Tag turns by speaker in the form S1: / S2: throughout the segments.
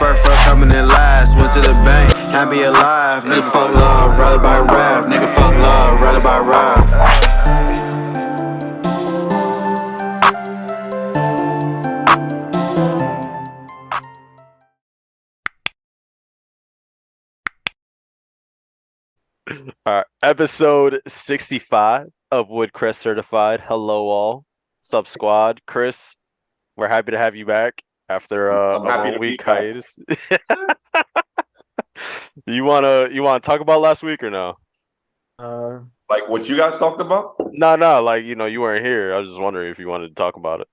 S1: first coming in last. Went to the bank, happy alive. Nigga fuck love, rather by rap. Nigga fuck love, rather by rap.
S2: All right, episode 65 of Woodcrest Certified. Hello, all. Sup, squad? Chris, we're happy to have you back after
S3: I'm
S2: a
S3: happy
S2: 1
S3: to be
S2: week
S3: back.
S2: hiatus. You wanna talk about last week or no?
S3: Like what you guys talked about?
S2: No, like you weren't here. I was just wondering if you wanted to talk about it.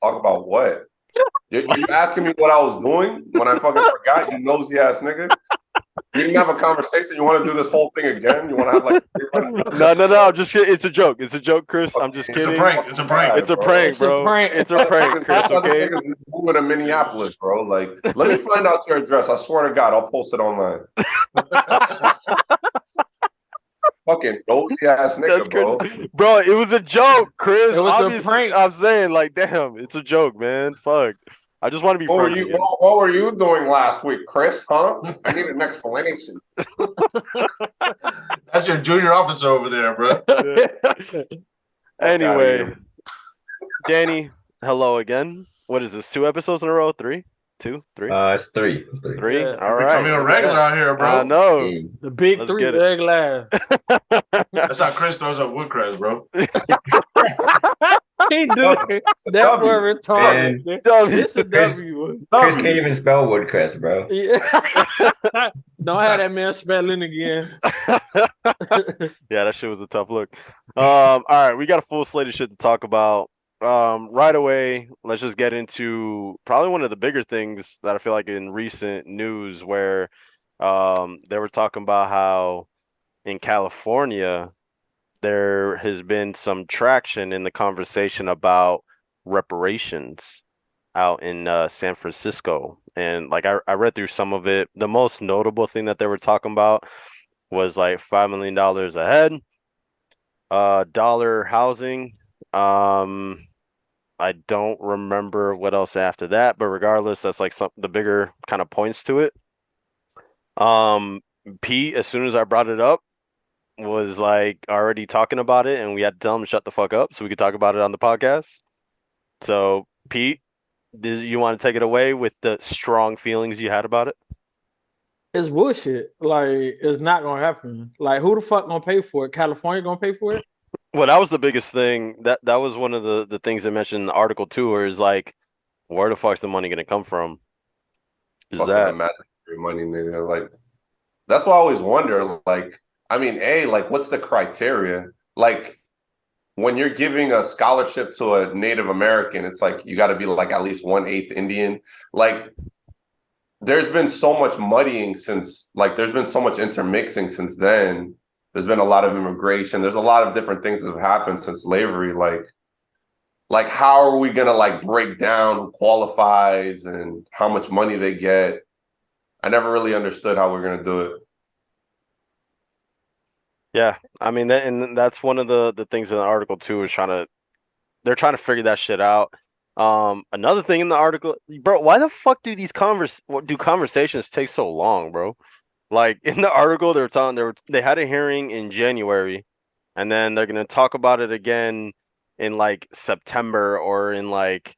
S3: Talk about what? You asking me what I was doing when I fucking forgot? You nosy ass nigga. We didn't have a conversation. You want to do this whole thing again? You want to have like
S2: No. I'm just kidding. It's a joke. It's a joke, Chris. I'm just
S4: It's a
S2: kidding.
S4: prank. It's a prank.
S2: It's a prank, bro. It's a prank, Chris.
S3: That's why this
S2: Okay.
S3: nigga's moving to Minneapolis, bro. Like, let me find out your address. I swear to God, I'll post it online. Fucking nosy ass nigga,
S2: That's
S3: bro.
S2: crazy. Bro, it was a joke, Chris.
S5: It was a
S2: Obviously,
S5: prank.
S2: I'm saying, like, damn, it's a joke, man. Fuck. I just want to be
S3: What were
S2: friends
S3: you?
S2: again.
S3: What were you doing last week, Chris? Huh? I need an explanation.
S4: That's your junior officer over there, bro.
S2: Anyway, Danny, hello again. What is this? 2 episops in a row? 3? 2? 3?
S6: It's three. It's three.
S2: 3?
S5: Yeah.
S2: All
S4: You're
S2: right.
S4: becoming a regular out here, bro.
S2: I know.
S6: Hey,
S5: The big
S2: Let's
S5: 3
S2: get it.
S5: egg laugh.
S4: That's how Chris throws up Woodcrest, bro.
S5: He do it. That's
S3: W.
S5: where retarded. It's a
S6: Chris-
S5: W.
S6: Chris can't even spell Woodcrest, bro.
S5: Yeah. Don't have that man spelling again.
S2: Yeah, that shit was a tough look. All right, we got a full slate of shit to talk about. Right away, let's just get into probably one of the bigger things that I feel like in recent news where they were talking about how in California there has been some traction in the conversation about reparations out in San Francisco. And like I read through some of it. The most notable thing that they were talking about was like $5 million a head, dollar housing. I don't remember what else after that, but regardless, that's like some the bigger kind of points to it. Pete, as soon as I brought it up, was like already talking about it, and we had to tell him to shut the fuck up so we could talk about it on the podcast. So, Pete, did you want to take it away with the strong feelings you had about it?
S5: It's bullshit. Like, it's not gonna happen. Like, who the fuck gonna pay for it? California gonna pay for it?
S2: Well, that was the biggest thing. That was one of the things they mentioned in the article too, where is like, where the fuck's the money gonna come from? Is
S3: Fucking
S2: that
S3: imaginary money, nigga? Like, that's why I always wonder. Like, I mean, like, what's the criteria? Like, when you're giving a scholarship to a Native American, it's like you got to be like at least 1/8 Indian. Like, there's been so much muddying since, like, there's been so much intermixing since then. There's been a lot of immigration. There's a lot of different things that have happened since slavery. Like how are we gonna like break down who qualifies and how much money they get? I never really understood how we're gonna do it.
S2: Yeah, I mean, and that's one of the things in the article too is they're trying to figure that shit out. Another thing in the article, bro, why the fuck do these conversations take so long, bro? Like in the article, they were telling they had a hearing in January, and then they're gonna talk about it again in like September or in like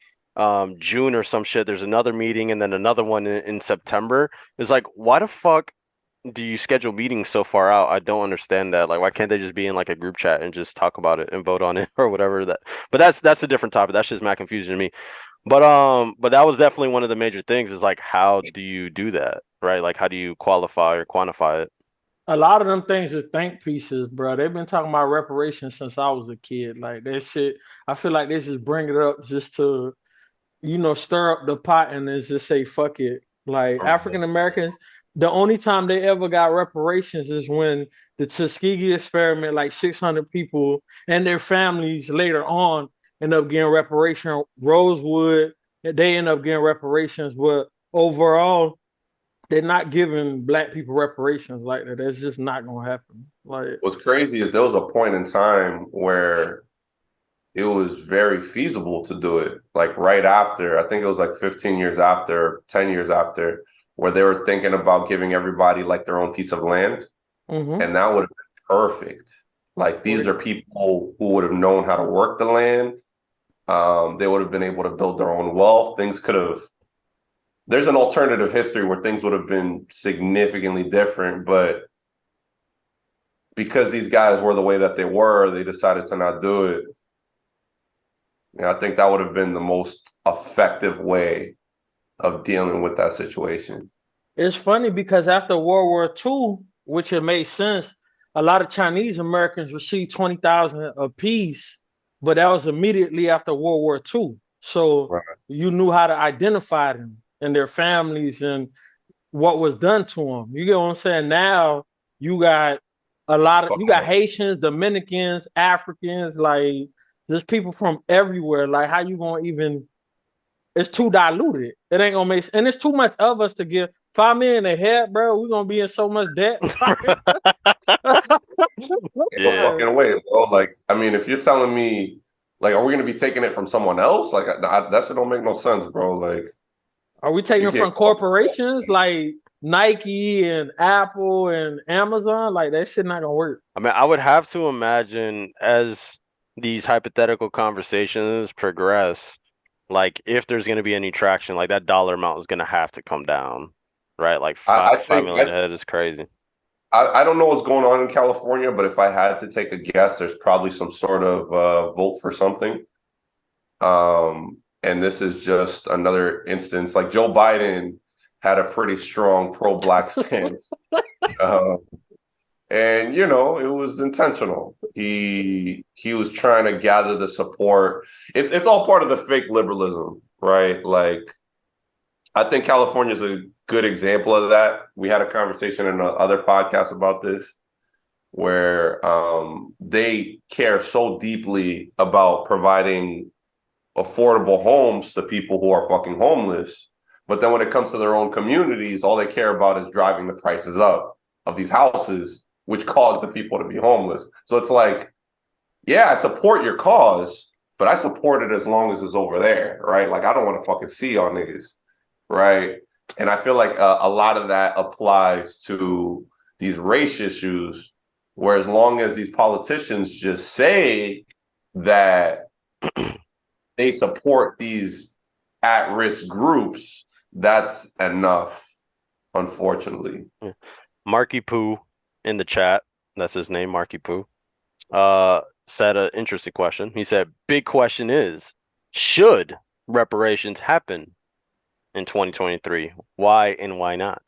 S2: June or some shit. There's another meeting and then another one in September. It's like, why the fuck do you schedule meetings so far out? I don't understand that. Like, why can't they just be in like a group chat and just talk about it and vote on it or whatever that? But that's a different topic. That's just mad confusion to me. But that was definitely one of the major things is like, how do you do that, right? Like, how do you qualify or quantify it?
S5: A lot of them things is think pieces, bro. They've been talking about reparations since I was a kid. Like that shit, I feel like they just bring it up just to, stir up the pot and then just say fuck it. Like African Americans, the only time they ever got reparations is when the Tuskegee experiment, like 600 people and their families later on end up getting reparation. Rosewood, they end up getting reparations, but overall, they're not giving black people reparations like that. That's just not gonna happen. Like,
S3: What's crazy is there was a point in time where it was very feasible to do it. Like right after, I think it was like 15 years after, 10 years after, where they were thinking about giving everybody like their own piece of land.
S5: Mm-hmm.
S3: And that would have been perfect. Like these are people who would have known how to work the land. They would have been able to build their own wealth. Things could have, there's an alternative history where things would have been significantly different, but because these guys were the way that they were, they decided to not do it. I think that would have been the most effective way of dealing with that situation.
S5: It's funny because after World War II, which it made sense, a lot of Chinese Americans received 20,000 apiece, but that was immediately after World War II. So you knew how to identify them and their families and what was done to them. You get what I'm saying? Now you got you got Haitians, Dominicans, Africans, like there's people from everywhere. Like how you gonna even? It's too diluted. It ain't gonna make sense. And it's too much of us to give. $5 million a head, bro. We're gonna be in so much debt.
S3: No fucking way, bro. Like, I mean, if you're telling me, like, are we gonna be taking it from someone else? Like, that shit don't make no sense, bro. Like,
S5: are we taking it from corporations like Nike and Apple and Amazon? Like, that shit not gonna work.
S2: I mean, I would have to imagine as these hypothetical conversations progress, like if there's going to be any traction, like that dollar amount is going to have to come down, right? Like $5 million a head is crazy.
S3: I don't know what's going on in California, but if I had to take a guess, there's probably some sort of vote for something. And this is just another instance. Like Joe Biden had a pretty strong pro-black stance. And, you know, it was intentional. He was trying to gather the support. It's all part of the fake liberalism, right? Like, I think California is a good example of that. We had a conversation in other podcasts about this, where they care so deeply about providing affordable homes to people who are fucking homeless. But then when it comes to their own communities, all they care about is driving the prices up of these houses, which cause the people to be homeless. So it's like, yeah, I support your cause, but I support it as long as it's over there, right? Like, I don't want to fucking see y'all niggas, right? And I feel like a lot of that applies to these race issues, where as long as these politicians just say that they support these at-risk groups, that's enough, unfortunately.
S2: Marky Poo in the chat, that's his name, Marky Poo, said an interesting question. He said, big question is, should reparations happen in 2023? Why and why not?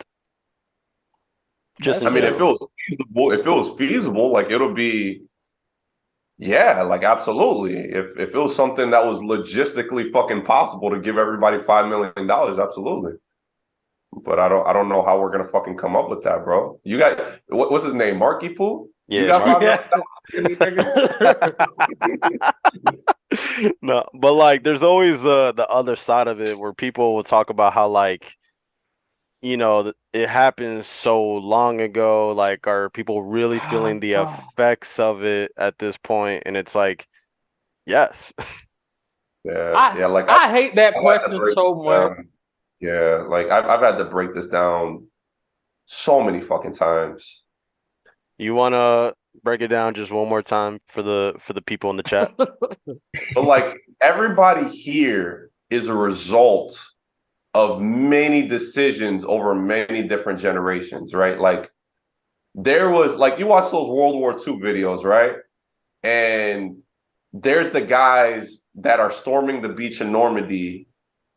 S3: I mean, if it was feasible, like it'll be, yeah, like absolutely. If it was something that was logistically fucking possible to give everybody $5 million, absolutely. But I don't know how we're gonna fucking come up with that, bro. You got what's his name? Marky Poo?
S2: Yeah,
S3: you got $5 million?
S2: No, but like there's always the other side of it where people will talk about how, like, you know, it happened so long ago. Like, are people really feeling the effects of it at this point? And it's like, yes.
S3: Yeah, like
S5: I hate that question so much.
S3: Yeah, like I've had to break this down so many fucking times.
S2: You want to break it down just one more time for the people in the chat?
S3: But like, everybody here is a result of many decisions over many different generations, right? Like, there was, like, you watch those World War II videos, right? And there's the guys that are storming the beach in Normandy,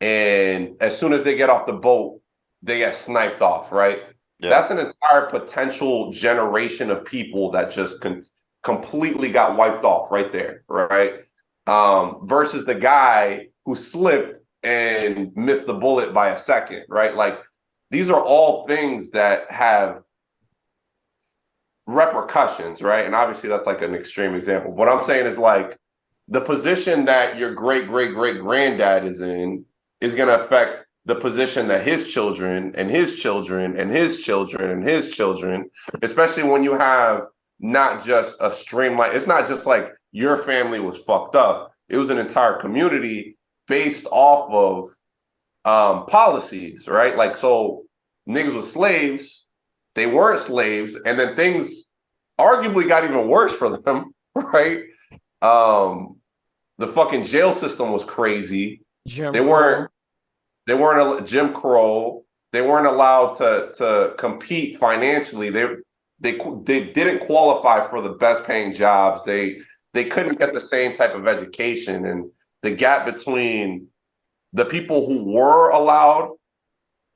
S3: and as soon as they get off the boat, they get sniped off, right? Yeah. That's an entire potential generation of people that just completely got wiped off right there, right? Versus the guy who slipped and missed the bullet by a second, right? Like, these are all things that have repercussions, right? And obviously that's like an extreme example. What I'm saying is, like, the position that your great-great-great-granddad is in is going to affect the position that his children and his children and his children and his children, especially when you have not just a streamline. It's not just like your family was fucked up. It was an entire community based off of policies, right? Like, so niggas were slaves, they weren't slaves, and then things arguably got even worse for them, right? The fucking jail system was crazy. They weren't Jim Crow. They weren't allowed to compete financially. They didn't qualify for the best paying jobs. They couldn't get the same type of education, and the gap between the people who were allowed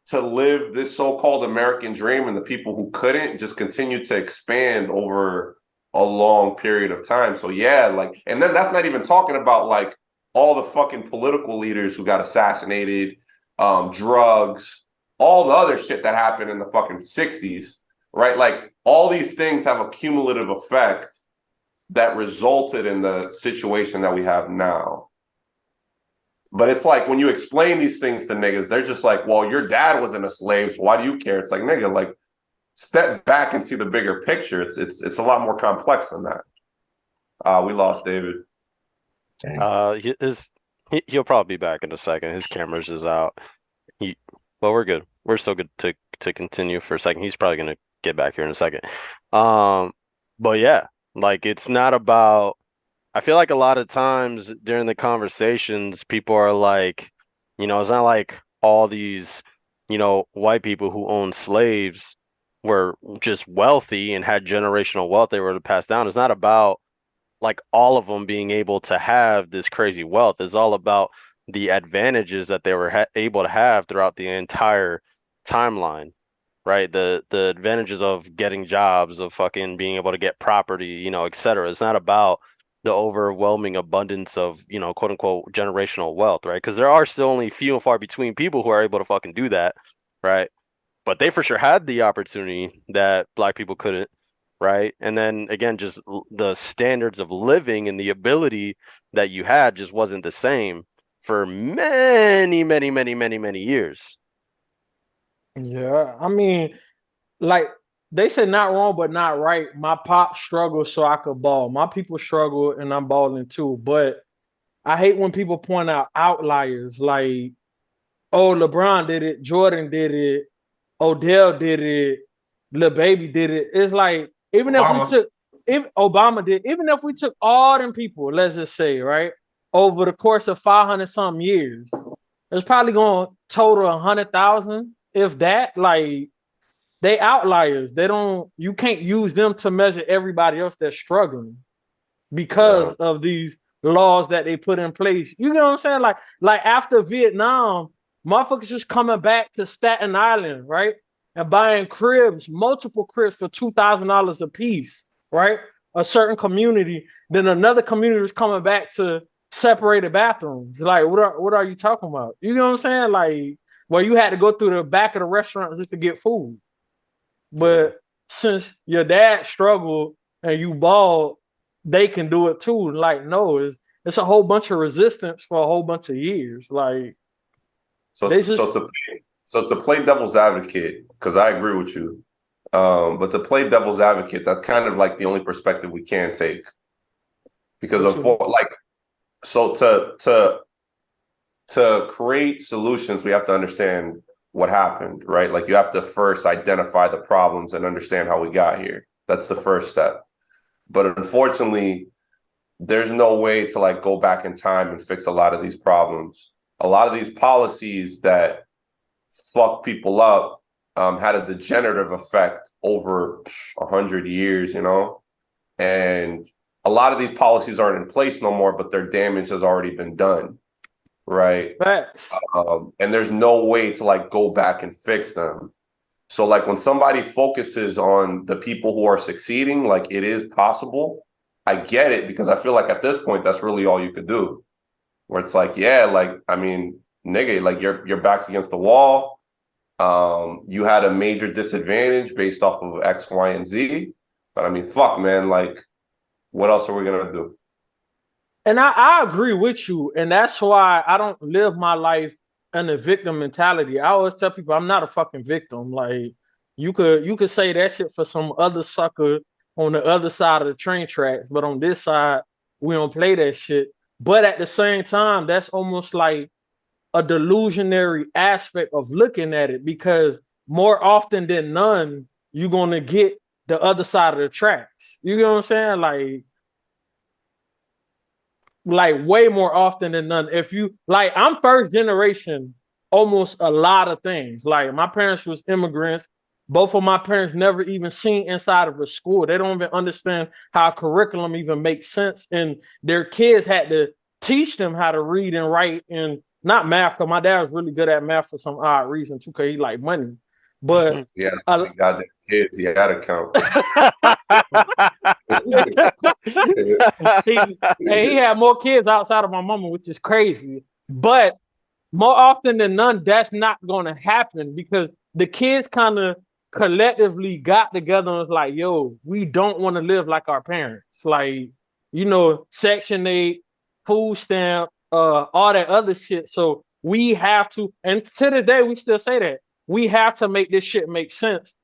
S3: to live this so-called American dream and the people who couldn't just continued to expand over a long period of time. So yeah, like, and then that's not even talking about like all the fucking political leaders who got assassinated, drugs, all the other shit that happened in the fucking 60s, right? Like, all these things have a cumulative effect that resulted in the situation that we have now. But it's like, when you explain these things to niggas, they're just like, well, your dad wasn't a slave, so why do you care? It's like, nigga, like, step back and see the bigger picture. It's a lot more complex than that. We lost David.
S2: He'll probably be back in a second. His camera's just out. Well, we're good. We're still good to continue for a second. He's probably gonna get back here in a second. But yeah, like, it's not about. I feel like a lot of times during the conversations, people are like, it's not like all these, white people who owned slaves were just wealthy and had generational wealth they were to pass down. It's not about like all of them being able to have this crazy wealth. It's all about the advantages that they were able to have throughout the entire timeline, right? The advantages of getting jobs, of fucking being able to get property, et cetera. It's not about the overwhelming abundance of, quote unquote, generational wealth, right? Because there are still only few and far between people who are able to fucking do that, right? But they for sure had the opportunity that Black people couldn't, right? And then again, just the standards of living and the ability that you had just wasn't the same for many, many, many, many, many years.
S5: Yeah, I mean, like they said, not wrong, but not right. My pop struggled so I could ball. My people struggle, and I'm balling too. But I hate when people point out outliers, like, oh, LeBron did it, Jordan did it, Odell did it, Lil Baby did it. It's like, even if Obama did, even if we took all them people, let's just say, right, over the course of 500 some years, it's probably going to total 100,000, if that. Like, they outliers. You can't use them to measure everybody else that's struggling because of these laws that they put in place. You know what I'm saying? Like after Vietnam, motherfuckers just coming back to Staten Island, right? And buying cribs, multiple cribs for $2,000 a piece, right? A certain community. Then another community is coming back to separated bathrooms. Like, what are you talking about? You know what I'm saying? Like, well, you had to go through the back of the restaurant just to get food. But since your dad struggled and you balled, they can do it too. Like, no, it's a whole bunch of resistance for a whole bunch of years. Like,
S3: so to play devil's advocate, because I agree with you, but to play devil's advocate, that's kind of like the only perspective we can take. Because to create solutions, we have to understand what happened, right? Like, you have to first identify the problems and understand how we got here. That's the first step. But unfortunately, there's no way to like go back in time and fix a lot of these problems. A lot of these policies that fuck people up had a degenerative effect over 100 years, and a lot of these policies aren't in place no more, but their damage has already been done. Right. And there's no way to like go back and fix them. So like, when somebody focuses on the people who are succeeding, like, it is possible. I get it, because I feel like at this point, that's really all you could do. Where it's like, yeah, like, I mean, nigga, like, your back's against the wall. You had a major disadvantage based off of X, Y, and Z. But I mean, fuck, man, like, what else are we gonna do?
S5: And I agree with you. And that's why I don't live my life in a victim mentality. I always tell people I'm not a fucking victim. Like, you could say that shit for some other sucker on the other side of the train tracks, but on this side, we don't play that shit. But at the same time, that's almost like a delusionary aspect of looking at it, because more often than none, you're gonna get the other side of the tracks. You know what I'm saying? Like way more often than none. If you like, I'm first generation, almost a lot of things. Like my parents was immigrants. Both of my parents never even seen inside of a school. They don't even understand how curriculum even makes sense. And their kids had to teach them how to read and write, and not math, because my dad was really good at math for some odd reason too, because he liked money. But
S3: Yeah, he got the kids. He had to count.
S5: he had more kids outside of my mama, which is crazy. But more often than none, that's not going to happen, because the kids kind of collectively got together and was like, yo, we don't want to live like our parents. Like, Section 8, food stamp, all that other shit. So we have to, and to this day, we still say that. We have to make this shit make sense.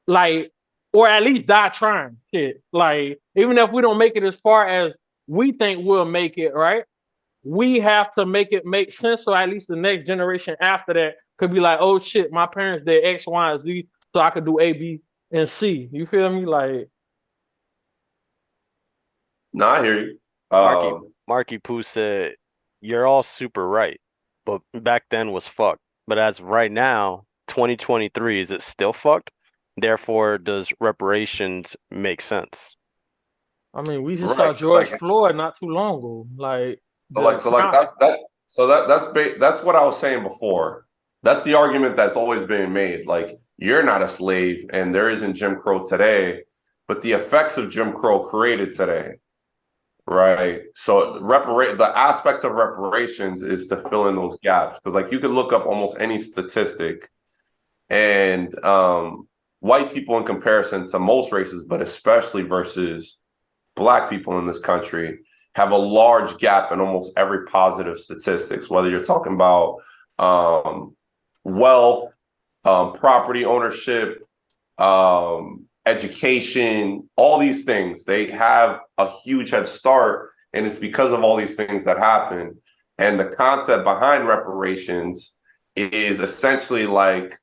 S5: Like, or at least die trying. Shit. Like, even if we don't make it as far as we think we'll make it, right? We have to make it make sense, so at least the next generation after that could be like, oh shit, my parents did X, Y, and Z, so I could do A, B, and C. You feel me? Like,
S3: No, I hear you.
S2: Marky Poo said, "You're all super right, but back then was fucked. But as of right now, 2023, is it still fucked? Therefore, does reparations make sense?"
S5: I mean, we just saw
S3: Right.
S5: George Floyd not too long ago.
S3: That's what I was saying before. That's the argument that's always been made. Like, you're not a slave, and there isn't Jim Crow today, but the effects of Jim Crow created today. Right. So the aspects of reparations is to fill in those gaps. Because like you could look up almost any statistic, and white people in comparison to most races, but especially versus Black people in this country, have a large gap in almost every positive statistics, whether you're talking about wealth, property ownership, education, all these things. They have a huge head start, and it's because of all these things that happen. And the concept behind reparations is essentially like,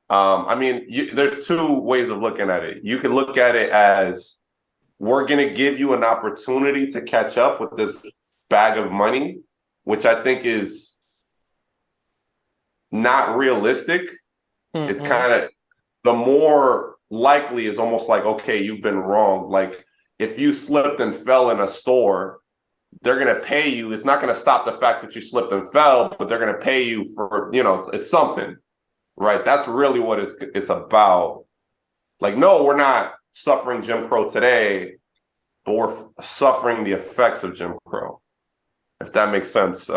S3: there's two ways of looking at it. You can look at it as, we're going to give you an opportunity to catch up with this bag of money, which I think is not realistic. Mm-hmm. It's kind of, the more likely is almost like, okay, you've been wrong. Like, if you slipped and fell in a store, they're going to pay you. It's not going to stop the fact that you slipped and fell, but they're going to pay you for, it's something, right? That's really what it's about. Like, no, we're not suffering Jim Crow today, but we're suffering the effects of Jim Crow. If that makes sense,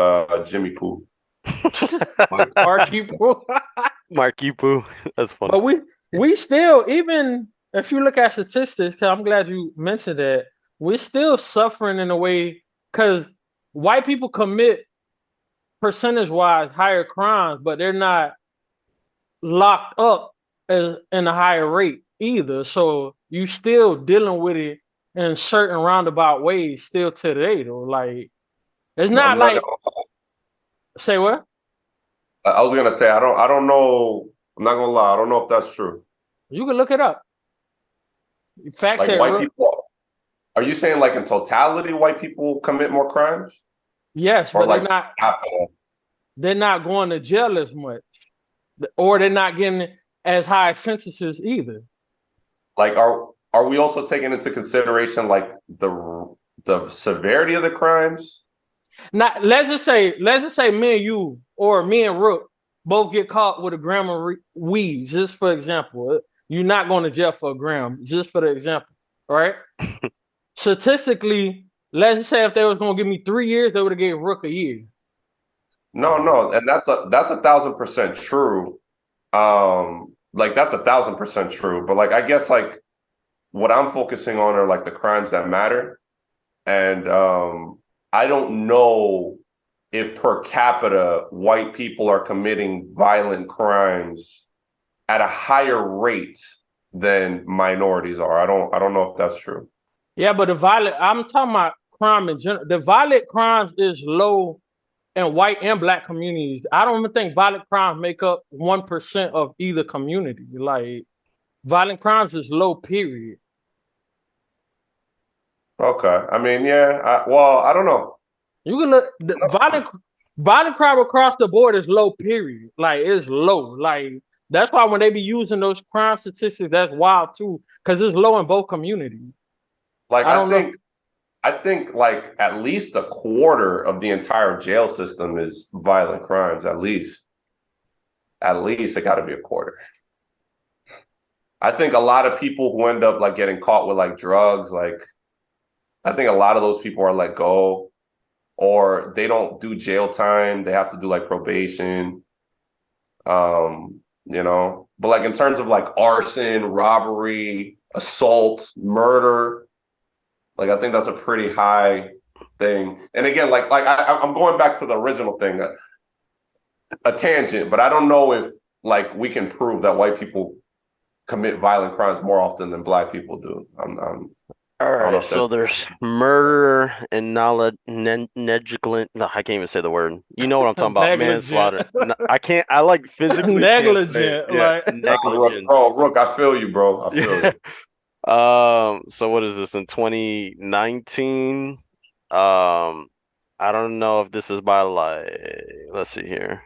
S3: Jimmy Poo.
S5: Marky Poo.
S2: Marky Poo. That's funny.
S5: But we still, even if you look at statistics, because I'm glad you mentioned that, we're still suffering in a way, because white people commit percentage-wise higher crimes, but they're not locked up in a higher rate either. So you still dealing with it in certain roundabout ways still today, though. Like, it's not like say what?
S3: I was gonna say I don't know. I'm not gonna lie. I don't know if that's true.
S5: You can look it up. Fact check.
S3: White people. Are you saying like in totality, white people commit more crimes?
S5: Yes,
S3: or
S5: but
S3: like
S5: they're not going to jail as much, or they're not getting as high sentences either.
S3: Like, are we also taking into consideration like the severity of the crimes?
S5: Not let's just say me and you or me and Rook both get caught with a gram of weed, just for example. You're not going to jail for a gram, just for the example, right? Statistically, let's just say if they was going to give me 3 years, they would have gave Rook a year.
S3: No, and that's 1,000% true. Like that's 1,000% true. But like I guess like what I'm focusing on are like the crimes that matter, and I don't know if per capita white people are committing violent crimes at a higher rate than minorities are. I don't know if that's true.
S5: Yeah, but I'm talking about crime in general. The violent crimes is low in white and black communities. I don't even think violent crimes make up 1% of either community. Like violent crimes is low, period.
S3: Okay. I mean, yeah. I don't know.
S5: You can look the violent crime across the board is low, period. Like it's low. Like that's why when they be using those crime statistics, that's wild too, because it's low in both communities.
S3: Like,
S5: I don't know.
S3: I think like at least a quarter of the entire jail system is violent crimes. At least it got to be a quarter. I think a lot of people who end up like getting caught with like drugs, like I think a lot of those people are let go, or they don't do jail time. They have to do like probation. But like in terms of like arson, robbery, assault, murder, like I think that's a pretty high thing. And again, I'm going back to the original thing, a tangent, but I don't know if like we can prove that white people commit violent crimes more often than black people do.
S2: All right, so there's murder and negligent. No, I can't even say the word. You know what I'm talking about? Manslaughter. I can't. I like physically
S5: negligent.
S2: Can't say it. Yeah,
S5: Like
S2: negligent.
S3: Rook, I feel you, bro. I feel you.
S2: So what is this in 2019? I don't know if this is by like. Let's see here.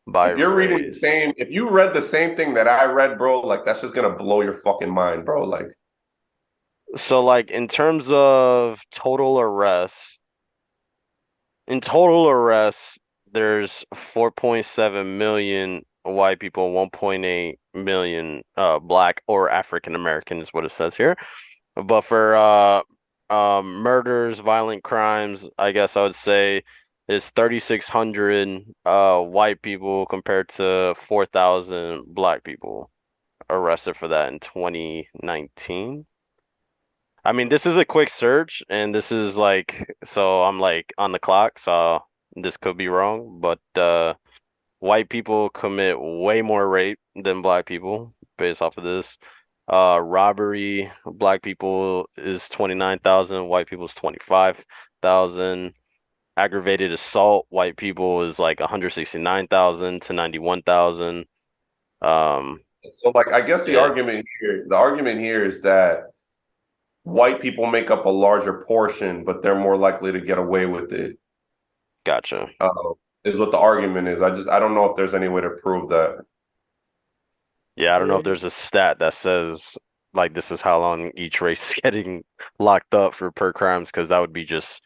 S2: By
S3: if you're
S2: race.
S3: reading the same, if you read the same thing that I read, bro, like that's just gonna blow your fucking mind, bro. Like.
S2: So, like, in terms of total arrests, there's 4.7 million white people, 1.8 million black or African American is what it says here. But for murders, violent crimes, I guess I would say is 3,600 white people compared to 4,000 black people arrested for that in 2019. I mean, this is a quick search, and this is like, so I'm like on the clock, so this could be wrong, but white people commit way more rape than black people based off of this. Robbery, black people is 29,000, white people is 25,000. Aggravated assault, white people is like 169,000 to 91,000.
S3: So like, I guess the argument here is that white people make up a larger portion, but they're more likely to get away with it.
S2: Gotcha.
S3: Is what the argument is. I don't know if there's any way to prove that.
S2: Yeah, I don't know if there's a stat that says like this is how long each race is getting locked up for per crimes, because that would be just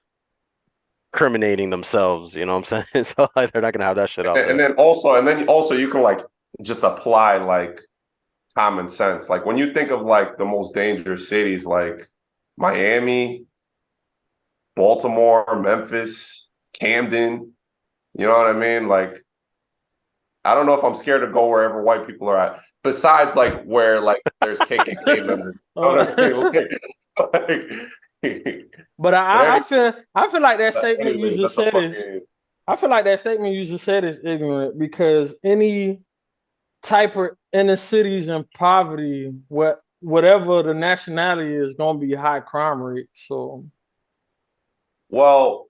S2: criminating themselves, you know what I'm saying? So like, they're not gonna have that shit out there.
S3: And then also you can like just apply like common sense. Like when you think of like the most dangerous cities like Miami, Baltimore, Memphis, Camden, you know what I mean? Like I don't know if I'm scared to go wherever white people are at, besides like where like there's KKK members.
S5: But I feel like that statement you just said is I feel like that statement you just said is ignorant, because any type of inner cities and poverty, whatever the nationality is, gonna be high crime rate. So,
S3: well,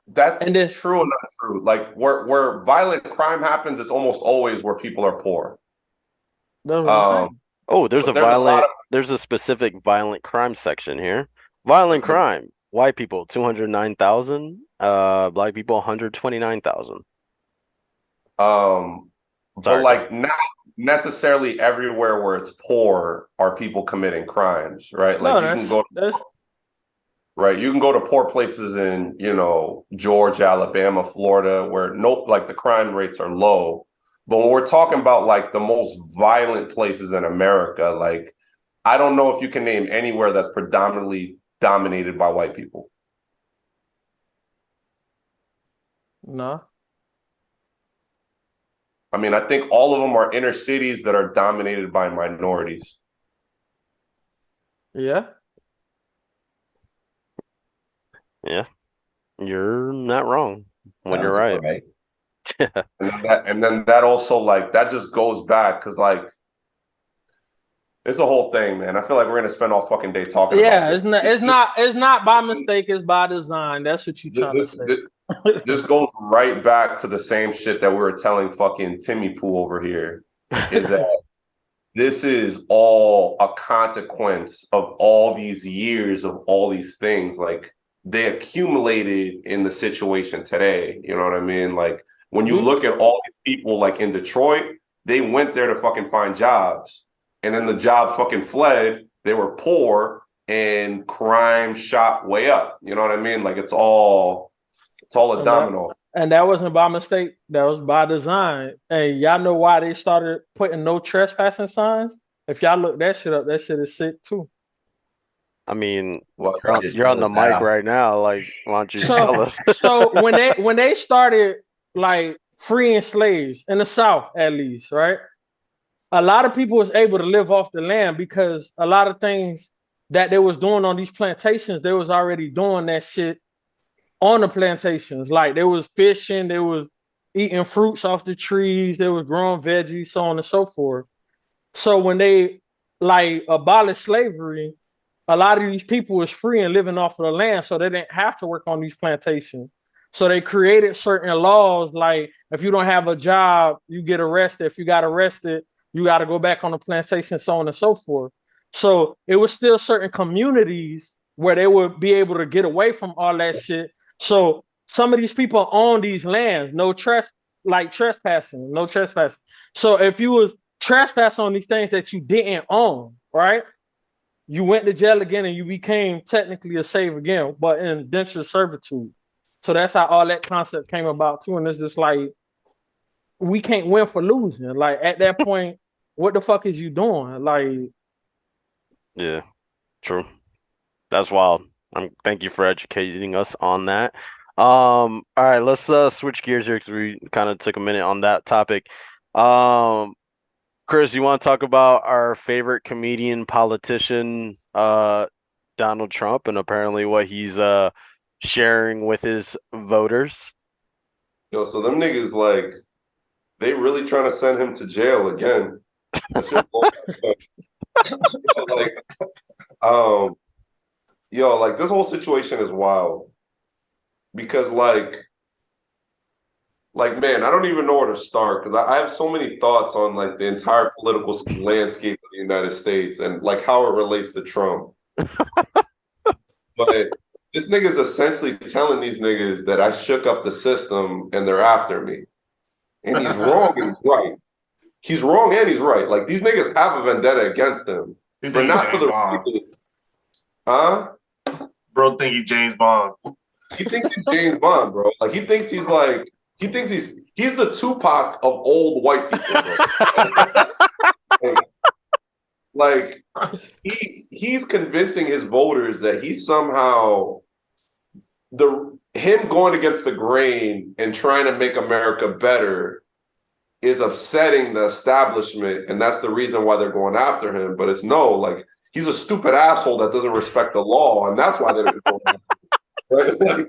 S3: that's true or not true. Like where violent crime happens, it's almost always where people are poor.
S2: There's a specific violent crime section here. Violent crime, white people 209,000, black people 129,000.
S3: But like not necessarily everywhere where it's poor are people committing crimes, right? Like you can go to poor places in, Georgia, Alabama, Florida, where the crime rates are low. But when we're talking about like the most violent places in America, like I don't know if you can name anywhere that's predominantly dominated by white people.
S5: No.
S3: I mean, I think all of them are inner cities that are dominated by minorities.
S5: Yeah.
S2: Yeah. You're not wrong when you're right.
S3: And then that also like that just goes back because like It's a whole thing, man. I feel like we're gonna spend all fucking day talking about
S5: Yeah,
S3: this.
S5: it's not by mistake, it's by design. That's what you trying to say.
S3: This goes right back to the same shit that we were telling fucking Timmy Poo over here. Is that this is all a consequence of all these years of all these things. Like they accumulated in the situation today. You know what I mean? Like when you look at all these people like in Detroit, they went there to fucking find jobs. And then the jobs fucking fled. They were poor and crime shot way up. You know what I mean? Like it's all a domino.
S5: And that wasn't by mistake. That was by design. And y'all know why they started putting no trespassing signs? If y'all look that shit up, that shit is sick too.
S2: I mean,
S3: Well,
S2: you're on the mic right now. Like, why don't you tell us?
S5: So when they started like freeing slaves in the South, at least, right? A lot of people was able to live off the land because a lot of things that they was doing on these plantations, they was already doing that shit on the plantations. Like they was fishing, they was eating fruits off the trees, they was growing veggies, so on and so forth. So when they like abolished slavery, a lot of these people was free and living off of the land, so they didn't have to work on these plantations. So they created certain laws, like if you don't have a job, you get arrested. If you got arrested, you got to go back on the plantation, so on and so forth. So it was still certain communities where they would be able to get away from all that shit. So some of these people own these lands, no trespassing, no trespassing. So if you was trespassing on these things that you didn't own, right? You went to jail again and you became technically a slave again, but in indentured servitude. So that's how all that concept came about too. And it's just like, we can't win for losing. Like at that point, what the fuck is you doing? Like,
S2: yeah, true. That's wild. Thank you for educating us on that. All right, let's switch gears here because we kind of took a minute on that topic. Chris, you want to talk about our favorite comedian politician, Donald Trump, and apparently what he's sharing with his voters?
S3: Yo, so them niggas like they really trying to send him to jail again. That shit like this whole situation is wild because like man, I don't even know where to start because I have so many thoughts on like the entire political landscape of the United States and like how it relates to Trump. But this nigga is essentially telling these niggas that I shook up the system and they're after me. And he's wrong and he's right. He's wrong and he's right. Like these niggas have a vendetta against him. But not for the people. Huh?
S4: Bro think he's James Bond.
S3: He thinks he's James Bond, bro. Like he thinks he's the Tupac of old white people, bro. He's convincing his voters that he's somehow him going against the grain and trying to make America better is upsetting the establishment, and that's the reason why they're going after him. But it's like he's a stupid asshole that doesn't respect the law, and that's why they're going after him.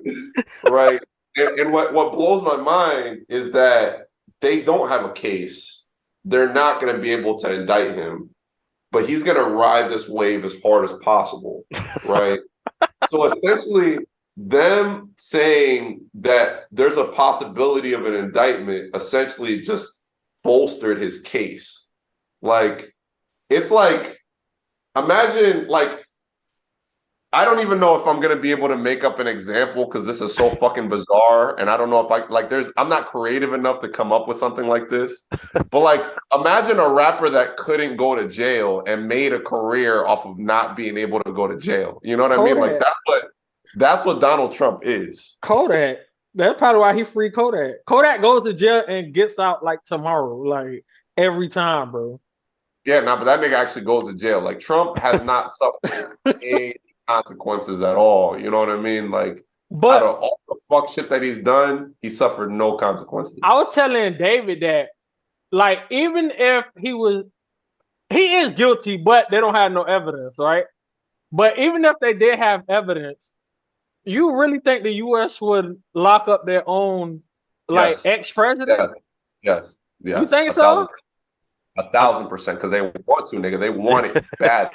S3: Right? And what blows my mind is that they don't have a case. They're not going to be able to indict him, but he's going to ride this wave as hard as possible, right? So essentially, them saying that there's a possibility of an indictment essentially just bolstered his case. Like, it's like, imagine, like, I don't even know if I'm going to be able to make up an example because this is so fucking bizarre. And I don't know if I'm not creative enough to come up with something like this. But like, imagine a rapper that couldn't go to jail and made a career off of not being able to go to jail. You know what I mean? Like, that's what Donald Trump is.
S5: Kodak. That's probably why he freed Kodak. Kodak goes to jail and gets out like tomorrow, like every time, bro.
S3: Yeah, but that nigga actually goes to jail. Like Trump has not suffered any consequences at all. You know what I mean? Like, out of all the fuck shit that he's done, he suffered no consequences.
S5: I was telling David that, like, even if he is guilty, but they don't have no evidence, right? But even if they did have evidence, you really think the U.S. would lock up their own, like, ex-president?
S3: Yes.
S5: You think so?
S3: 1,000%, because they want to, nigga. They want it bad.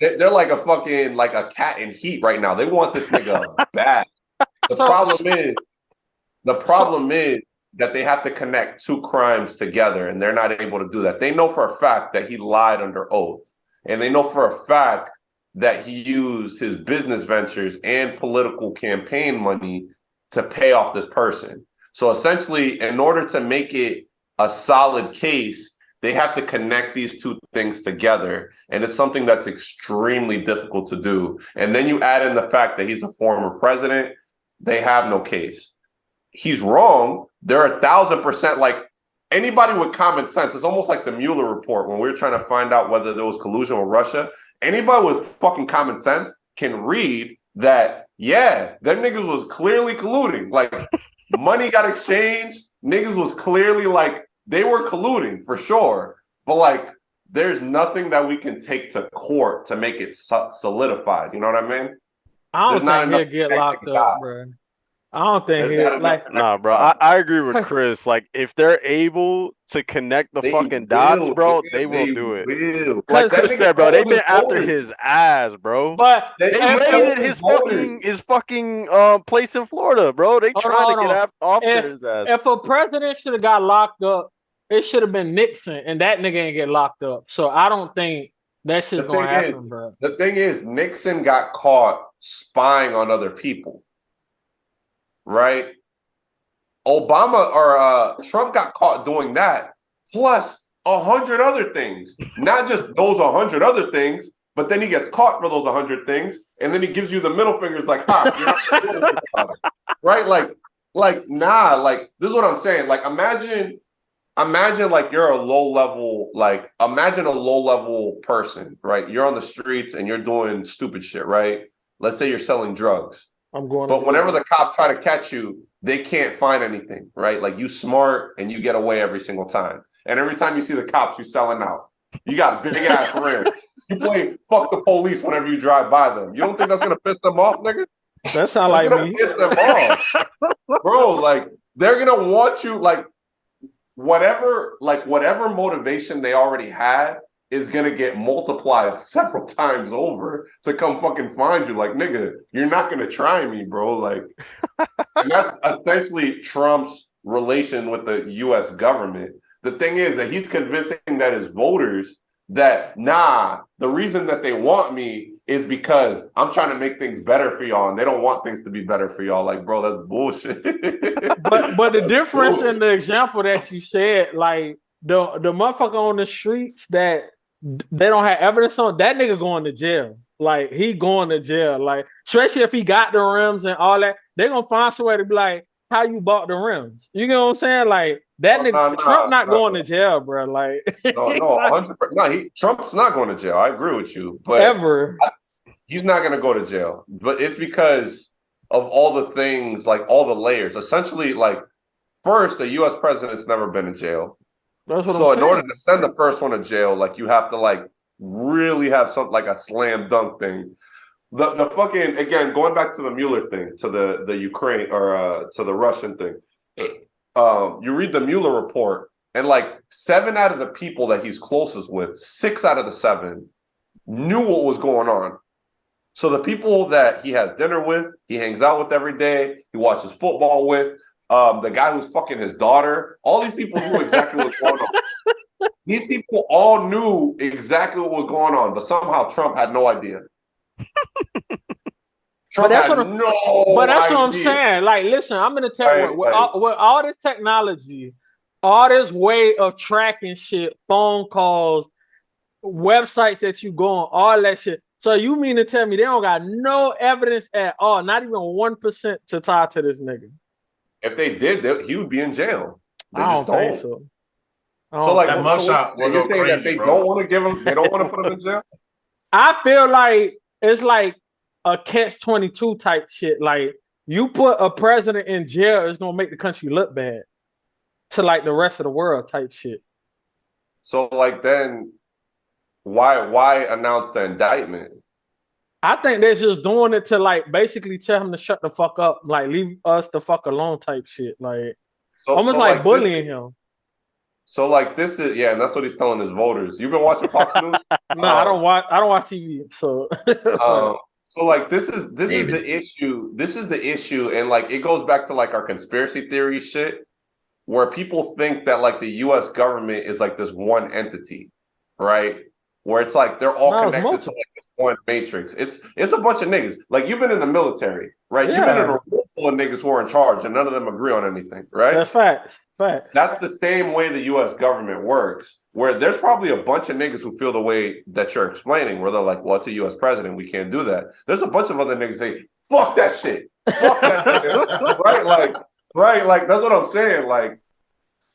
S3: They're like a fucking like a cat in heat right now. They want this nigga bad. The problem is that they have to connect two crimes together, and they're not able to do that. They know for a fact that he lied under oath, and they know for a fact that he used his business ventures and political campaign money to pay off this person. So essentially, in order to make it a solid case, they have to connect these two things together. And it's something that's extremely difficult to do. And then you add in the fact that he's a former president, they have no case. He's wrong. They're 1,000% like anybody with common sense. It's almost like the Mueller report when we were trying to find out whether there was collusion with Russia. Anybody with fucking common sense can read that, yeah, them niggas was clearly colluding. Like, money got exchanged. Niggas was clearly like, they were colluding for sure. But like, there's nothing that we can take to court to make it solidified. You know what I mean?
S5: I don't think he'll get locked up, bro. I don't think he'll like.
S2: Nah, bro. I agree with Chris. Like, if they're able to connect the fucking dots, bro, they will do it. Like Chris said, bro, they've been after his ass, bro.
S5: But
S2: they raided his fucking place in Florida, bro. They trying to get off his ass.
S5: If a president should have got locked up, it should have been Nixon, and that nigga ain't get locked up. So I don't think that shit's gonna happen, bro.
S3: The thing is, Nixon got caught spying on other people, right? Obama or Trump got caught doing that, plus 100 other things. Not just those 100 other things, but then he gets caught for those 100 things, and then he gives you the middle finger. It's like, you're not right? Like, nah. Like, this is what I'm saying. Like, imagine like you're a low level, like imagine a low level person, right? You're on the streets and you're doing stupid shit, right? Let's say you're selling drugs. But whenever the cops try to catch you, they can't find anything, right? Like, you smart and you get away every single time. And every time you see the cops, you selling out. You got big ass rims. You play fuck the police whenever you drive by them. You don't think that's gonna piss them off, nigga?
S5: That sound like me.
S3: Piss them off. Bro, like, they're gonna want you, like, whatever motivation they already had is gonna get multiplied several times over to come fucking find you. Like, nigga, you're not gonna try me, bro. Like, and that's essentially Trump's relation with the U.S. government. The thing is that he's convincing that his voters that, nah, the reason that they want me is because I'm trying to make things better for y'all, and they don't want things to be better for y'all. Like, bro, that's bullshit.
S5: but the difference in the example that you said, like the motherfucker on the streets that they don't have evidence on, that nigga going to jail. Like, he going to jail. Like, especially if he got the rims and all that, they're gonna find some way to be like, how you bought the rims? You know what I'm saying? Like, that nigga, Trump not going to jail, bro. Like,
S3: no, Trump's not going to jail. I agree with you, but he's not going to go to jail. But it's because of all the things, like all the layers. Essentially, like, first, the U.S. president's never been in jail. So in order to send the first one to jail, like, you have to like really have something like a slam dunk thing. The fucking, again, going back to the Mueller thing, to the Ukraine or to the Russian thing. You read the Mueller report, and like 7 out of the people that he's closest with, 6 out of the 7 knew what was going on. So the people that he has dinner with, he hangs out with every day, he watches football with, the guy who's fucking his daughter, all these people knew exactly what's going on. These people all knew exactly what was going on, but somehow Trump had no idea.
S5: But that's what I'm saying. Like, listen, I'm gonna tell you with all this technology, all this way of tracking shit, phone calls, websites that you go on, all that shit. So you mean to tell me they don't got no evidence at all, not even 1% to tie to this nigga?
S3: If they did, he would be in jail. They
S5: I
S3: just
S5: don't think so.
S3: So like
S4: that mugshot will go crazy,
S3: that they don't want to give him, they don't want to put him in jail.
S5: I feel like it's like a catch-22 type shit. Like, you put a president in jail, it's gonna make the country look bad to like the rest of the world type shit.
S3: So like, then why announce the indictment?
S5: I think they're just doing it to like basically tell him to shut the fuck up, like leave us the fuck alone type shit. Like, almost like bullying him.
S3: So like this is and that's what he's telling his voters. You've been watching Fox News?
S5: No, I don't watch TV. So
S3: So like this is
S6: David.
S3: the issue. This is the issue, and like it goes back to like our conspiracy theory shit, where people think that like the U.S. government is like this one entity, right? Where it's like they're all connected to like this one matrix. It's a bunch of niggas. Like you've been in the military, right? You've been in a room full of niggas who are in charge, and none of them agree on anything, right?
S5: That's facts. Facts.
S3: That's the same way the U.S. government works, where there's probably a bunch of niggas who feel the way that you're explaining, where they're like, well, it's a U.S. president, we can't do that. There's a bunch of other niggas say, fuck that shit. Fuck that shit. Right? Like, that's what I'm saying. Like,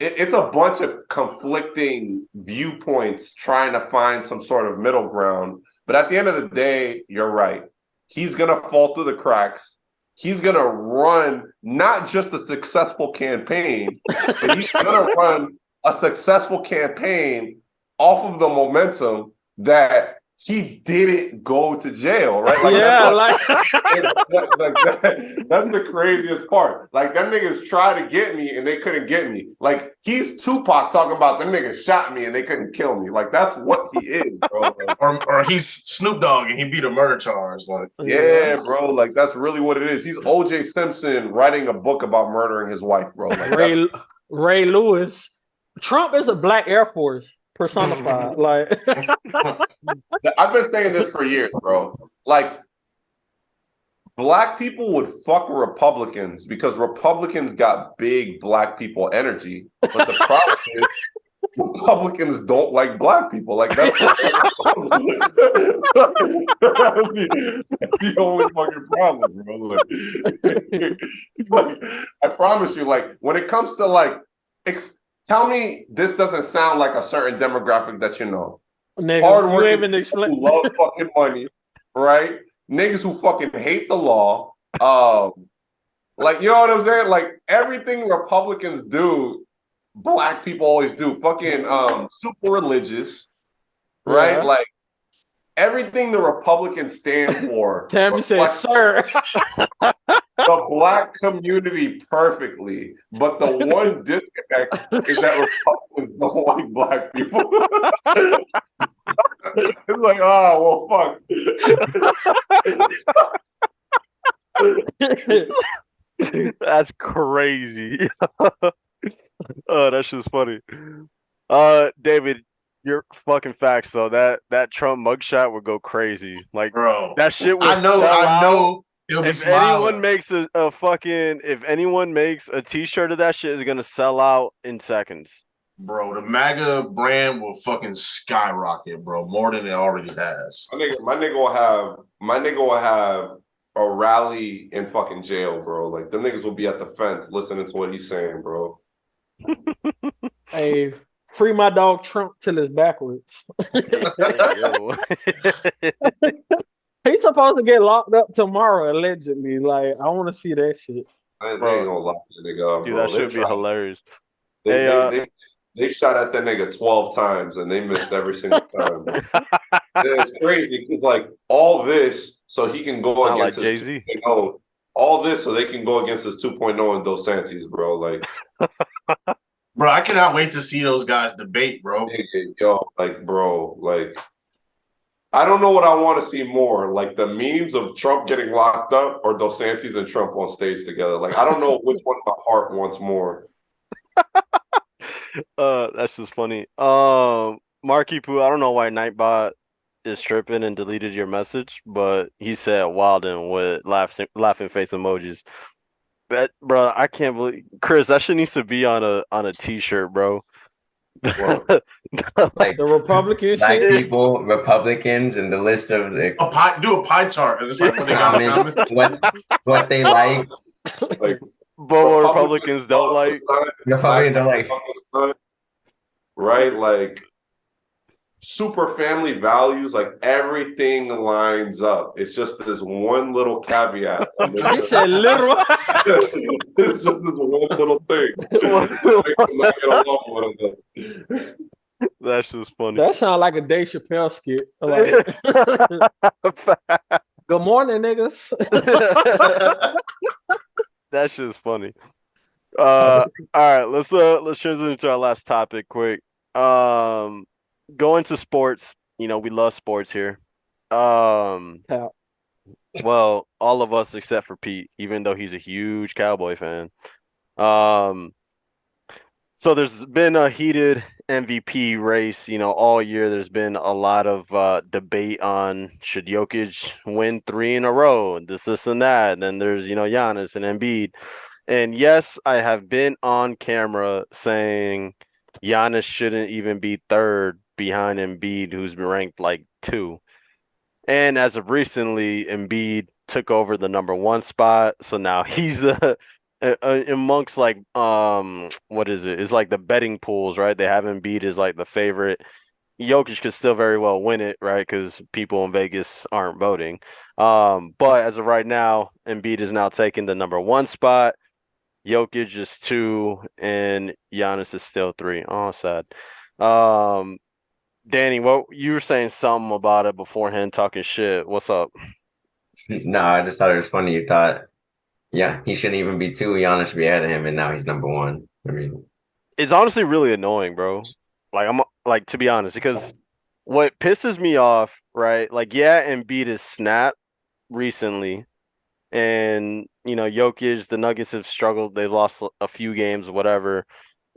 S3: it's a bunch of conflicting viewpoints trying to find some sort of middle ground. But at the end of the day, you're right. He's going to fall through the cracks. He's going to run not just a successful campaign, but he's going to run a successful campaign off of the momentum that he didn't go to jail, right? Like, that's the craziest part. Like, them niggas tried to get me and they couldn't get me. Like, he's Tupac talking about them niggas shot me and they couldn't kill me. Like, that's what he is, bro. Like,
S4: or he's Snoop Dogg and he beat a murder charge. Like,
S3: yeah, bro. Like, that's really what it is. He's O.J. Simpson writing a book about murdering his wife, bro. Like,
S5: Ray Lewis. Trump is a black Air Force personified. Like,
S3: I've been saying this for years, bro. Like, black people would fuck Republicans because Republicans got big black people energy. But the problem is Republicans don't like black people. Like, that's the only fucking problem, bro. Like, I promise you, like, when it comes to like tell me this doesn't sound like a certain demographic that you know. Hardworking people who love fucking money, right? Niggas who fucking hate the law. Like, you know what I'm saying? Like, everything Republicans do, black people always do. Fucking super religious, right?
S5: Yeah.
S3: Like, everything the Republicans stand for.
S5: Tammy says, sir.
S3: The black community perfectly, but the one disconnect is that Republicans don't like black people. It's like, oh, well,
S2: fuck. That's crazy. Oh, that's just funny. David, you're fucking facts. So that Trump mugshot would go crazy. Like, bro, that shit was.
S4: I know.
S2: If anyone makes if anyone makes a T-shirt of that shit, is gonna sell out in seconds.
S4: Bro, the MAGA brand will fucking skyrocket, bro, more than it already has.
S3: My nigga will have a rally in fucking jail, bro. Like, them niggas will be at the fence listening to what he's saying, bro.
S5: Hey, free my dog Trump till it's backwards. He's supposed to get locked up tomorrow, allegedly. Like, I want to see that shit.
S3: They ain't gonna lock that nigga up,
S2: dude,
S3: bro.
S2: That should be hilarious.
S3: They shot at that nigga 12 times and they missed every single time. It's crazy because, like, all this so he can go against his
S2: Jay-Z.
S3: 2.0. All this so they can go against his 2.0 and Dos Santis, bro. Like,
S4: bro, I cannot wait to see those guys debate, bro.
S3: Yo, like, bro, like, I don't know what I want to see more, like the memes of Trump getting locked up or Dos Santis and Trump on stage together. Like, I don't know which one my heart wants more.
S2: That's just funny. Marky Poo, I don't know why Nightbot is tripping and deleted your message, but he said Wilden with laughing face emojis. That, bro, I can't believe, Chris, that shit needs to be on a T-shirt, bro.
S6: Like
S5: the Republicans,
S6: black people, Republicans, and the list of the
S4: do a pie chart. It's like what they got
S6: what they like.
S3: Like,
S2: but what Republicans don't like.
S6: Republicans don't like.
S3: Right? Like, super family values, like, everything lines up. It's just this one little caveat.
S5: He said literal.
S3: It's just this one little thing.
S2: That's just funny.
S5: That sounds like a Dave Chappelle skit. Like, good morning, niggas.
S2: That's just funny. All right, let's transition to our last topic quick. Going to sports, we love sports here.
S5: Cap.
S2: Well, all of us except for Pete, even though he's a huge Cowboy fan. Um, so there's been a heated MVP race, all year. There's been a lot of debate on should Jokic win 3 in a row, this, and that. And then there's, Giannis and Embiid. And yes, I have been on camera saying Giannis shouldn't even be third behind Embiid, who's been ranked like 2. And as of recently, Embiid took over the number 1 spot, so now he's the amongst like what is it? It's like the betting pools, right? They have Embiid as like the favorite. Jokic could still very well win it, right? Because people in Vegas aren't voting. But as of right now, Embiid is now taking the number 1 spot. Jokic is 2, and Giannis is still 3. Oh, sad. Danny, what you were saying something about it beforehand, talking shit. What's up?
S6: No, I just thought it was funny. You thought, yeah, he shouldn't even be 2. Giannis should be ahead of him, and now he's number 1. I mean,
S2: It's honestly really annoying, bro. Like I'm like to be honest, because what pisses me off, right? Like yeah, Embiid has snapped recently, and Jokic, the Nuggets have struggled. They've lost a few games, whatever.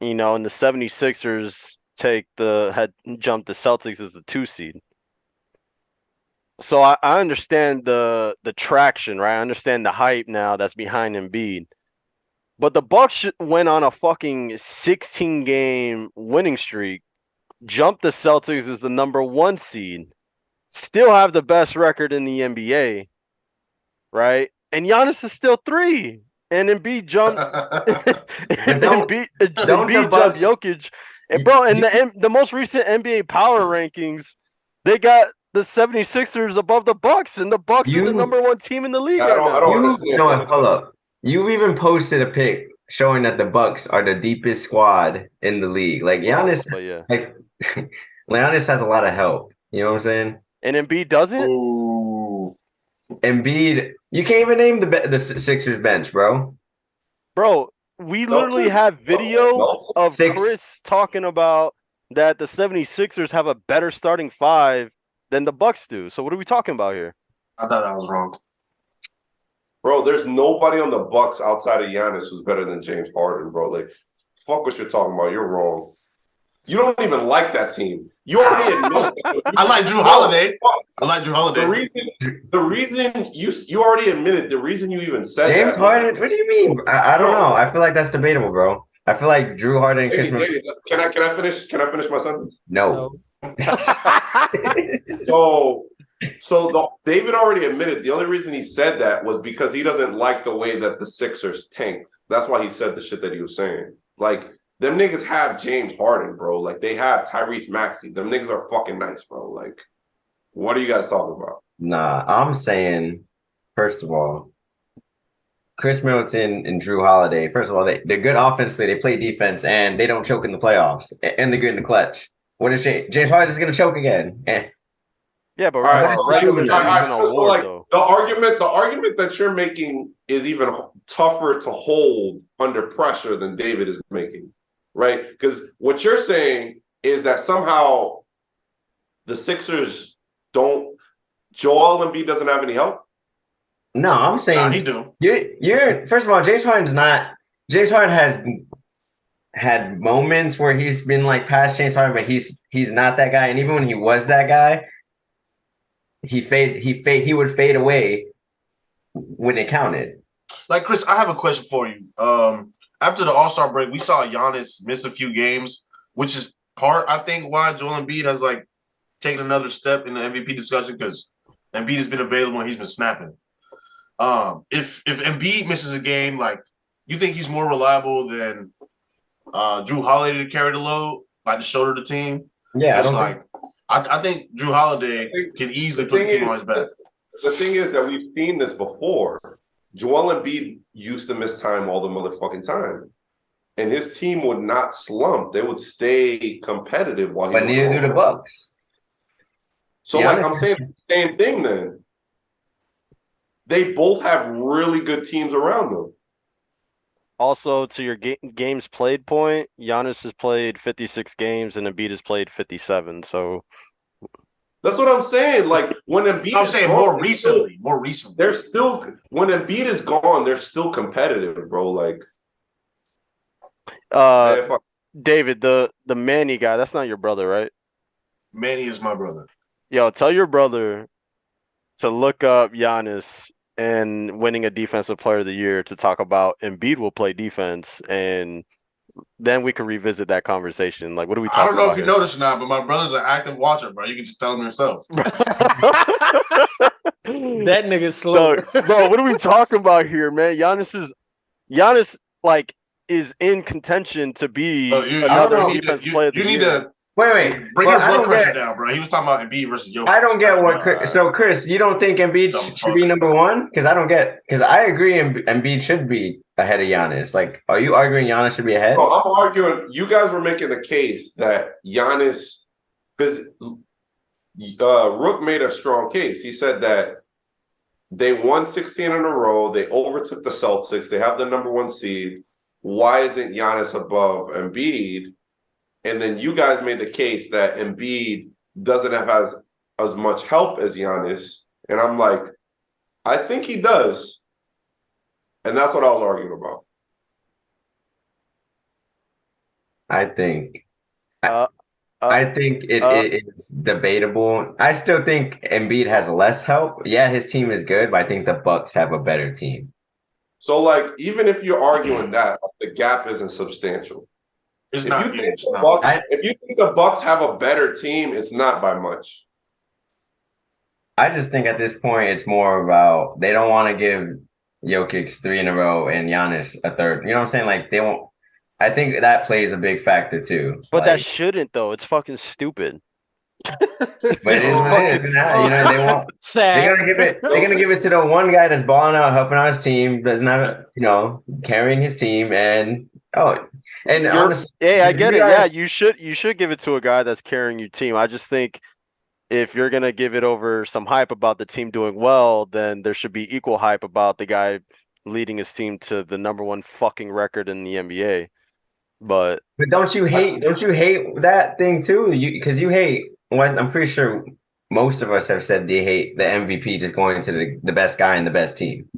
S2: And the 76ers had jumped the Celtics as the 2 seed. So I understand the traction, right? I understand the hype now that's behind Embiid. But the Bucks went on a fucking 16-game winning streak, jumped the Celtics as the number 1 seed, still have the best record in the NBA, right? And Giannis is still 3. And Embiid jumped and Embiid jumped Jokic. And bro, in the most recent NBA power rankings, they got the 76ers above the Bucks, and the Bucks are the number 1 team in the league right now.
S3: I don't understand.
S6: Hold up. You even posted a pic showing that the Bucks are the deepest squad in the league. Like Giannis,
S2: but yeah.
S6: like Giannis has a lot of help. You know what I'm saying?
S2: And Embiid doesn't.
S4: Ooh.
S6: Embiid, you can't even name the Sixers bench, bro.
S2: Bro, we literally have video of Chris talking about that the 76ers have a better starting 5 than the Bucks do. So what are we talking about here?
S4: I thought I was wrong.
S3: Bro, there's nobody on the Bucks outside of Giannis who's better than James Harden, bro. Like, fuck what you're talking about. You're wrong. You don't even like that team. You already admit that.
S4: I like Drew Holiday. I like Drew Holiday.
S3: The reason you already admitted the reason you even said
S6: James
S3: that.
S6: Harden? What do you mean? I don't know. I feel like that's debatable, bro. I feel like Drew Harden and Chris.
S3: Can I finish? Can I finish my sentence?
S6: No.
S3: David already admitted the only reason he said that was because he doesn't like the way that the Sixers tanked. That's why he said the shit that he was saying. Like, them niggas have James Harden, bro. Like, they have Tyrese Maxey. Them niggas are fucking nice, bro. Like, what are you guys talking about?
S6: Nah, I'm saying, first of all, Chris Middleton and Drew Holiday, first of all, they're good offensively. They play defense, and they don't choke in the playoffs. And they're good in the clutch. What is James Harden is going to choke again?
S2: Yeah, but
S3: the argument that you're making is even tougher to hold under pressure than David is making, right? Because what you're saying is that somehow the Sixers don't. Joel Embiid doesn't have any help.
S6: No, I'm saying
S4: he do.
S6: You're first of all, James Harden's not. James Harden has had moments where he's been like past James Harden, but he's not that guy. And even when he was that guy, he would fade away when it counted.
S4: Like, Chris, I have a question for you. After the All-Star break, we saw Giannis miss a few games, which is part, I think, why Joel Embiid has like taken another step in the MVP discussion, because Embiid has been available and he's been snapping. If Embiid misses a game, like, you think he's more reliable than Drew Holiday to carry the load, like to shoulder the team?
S6: Yeah,
S4: I think Drew Holiday can easily put the team on his back.
S3: The thing is that we've seen this before. Joel Embiid used to miss time all the motherfucking time. And his team would not slump. They would stay competitive while he was
S6: But neither do the Bucks.
S3: So, like, I'm saying the same thing then. They both have really good teams around them.
S2: Also, to your games played point, Giannis has played 56 games and Embiid has played 57. So
S3: That's what I'm saying. Like when Embiid
S4: I'm
S3: is
S4: saying
S3: gone,
S4: more recently.
S3: they're still when Embiid is gone, they're still competitive, bro. Like,
S2: uh
S3: man, fuck.
S2: David, the Manny guy, that's not your brother, right?
S4: Manny is my brother.
S2: Yo, tell your brother to look up Giannis and winning a defensive player of the year to talk about Embiid will play defense, and then we can revisit that conversation. Like, what are we
S4: I don't
S2: talking
S4: know
S2: about
S4: if you
S2: here?
S4: noticed or not, but my brother's an active watcher, bro. You can just tell him yourself.
S5: That nigga slow.
S2: So, bro, what are we talking about here, man? Giannis like is in contention to be
S4: Bro, you
S2: another
S6: know.
S2: defense player of the
S4: you need
S2: year.
S4: to
S6: Wait.
S4: bring
S6: Well,
S4: your blood pressure down, bro. He was talking about Embiid versus Jokic.
S6: I don't get what. So, Chris, you don't think Embiid
S4: Dumb
S6: should be
S4: fuck.
S6: number one? Because I don't get. Because I agree, Embiid should be ahead of Giannis. Like, are you arguing Giannis should be ahead?
S3: No, I'm arguing. You guys were making the case that Giannis, because Rook made a strong case. He said that they won 16 in a row. They overtook the Celtics. They have the number one seed. Why isn't Giannis above Embiid? And then you guys made the case that Embiid doesn't have as much help as Giannis. And I'm like, I think he does. And that's what I was arguing about.
S6: I think.
S2: Uh,
S6: I think it's debatable. I still think Embiid has less help. Yeah, his team is good, but I think the Bucks have a better team.
S3: So, like, even if you're arguing that, the gap isn't substantial.
S4: It's
S3: If
S4: not
S3: you think
S4: huge.
S3: the
S4: No.
S3: Bucks, if you think the Bucks have a better team, it's not by much.
S6: I just think at this point it's more about they don't want to give Jokic 3 in a row and Giannis a third. You know what I'm saying? Like they won't. I think that plays a big factor too.
S2: but that
S6: Like,
S2: shouldn't though. It's fucking stupid.
S6: but it is what it is.
S2: fucking
S6: Now, you know, they won't.
S5: Sad.
S6: They're gonna give it. They're gonna give it to the one guy that's balling out, helping out his team, doesn't have, carrying his team, and honestly,
S2: Hey, I get it. Yeah,
S6: guys,
S2: you should give it to a guy that's carrying your team. I just think if you're gonna give it over some hype about the team doing well, then there should be equal hype about the guy leading his team to the number one fucking record in the NBA. But
S6: don't you hate that thing too? Because you hate what I'm pretty sure most of us have said they hate the MVP just going to the best guy and the best team.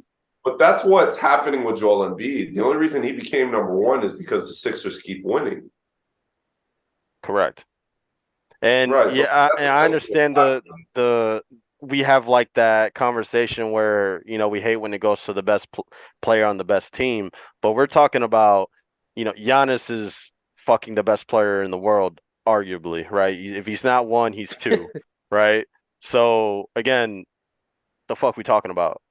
S3: But that's what's happening with Joel Embiid. The only reason he became number one is because the Sixers keep winning.
S2: correct. And
S3: Right, so
S2: yeah,
S3: that's
S2: I understand the we have like that conversation where we hate when it goes to the best player on the best team, but we're talking about Giannis is fucking the best player in the world, arguably, right? If he's not one, he's two, right? So again, the fuck we talking about,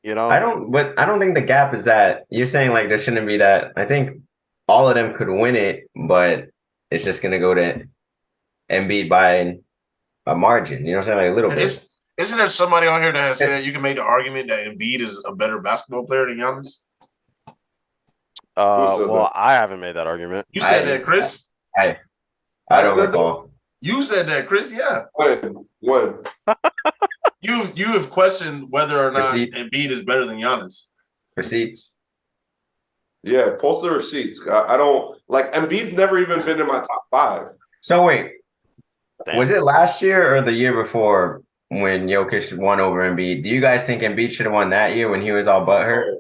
S6: But I don't think the gap is that you're saying like there shouldn't be that. I think all of them could win it, but it's just gonna go to Embiid by a margin. You know what I'm saying? Like a little bit.
S4: Isn't there somebody on here that has said you can make the argument that Embiid is a better basketball player than Giannis?
S2: Well, I haven't made that argument.
S4: You said that, Chris.
S6: I don't recall.
S4: You said that, Chris. Yeah.
S3: When?
S4: You have questioned whether or not
S6: Receipts.
S4: Embiid is better than Giannis.
S6: Receipts.
S3: Yeah, post the receipts. I don't like Embiid's never even been in my top 5.
S6: So wait,
S2: Damn.
S6: was it last year or the year before when Jokic won over Embiid? Do you guys think Embiid should have won that year when he was all butthurt?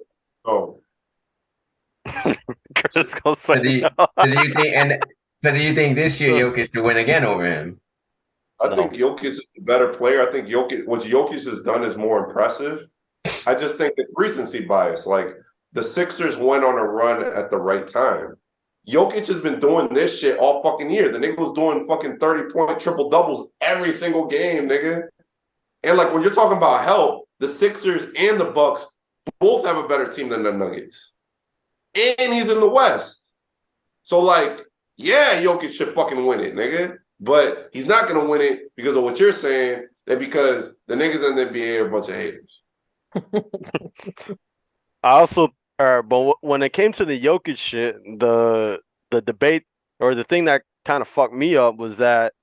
S3: Oh.
S2: Chris gonna say
S6: So do you think this year Jokic should win again over him?
S3: I think Jokic is a better player. I think what Jokic has done is more impressive. I just think it's recency bias. Like the Sixers went on a run at the right time. Jokic has been doing this shit all fucking year. The nigga was doing fucking 30-point triple doubles every single game, nigga. And like when you're talking about help, the Sixers and the Bucks both have a better team than the Nuggets. And he's in the West. So like, yeah, Jokic should fucking win it, nigga. But he's not going to win it because of what you're saying and because the niggas in the NBA are a bunch of haters.
S2: I also, but when it came to the Jokic shit, the debate or the thing that kind of fucked me up was that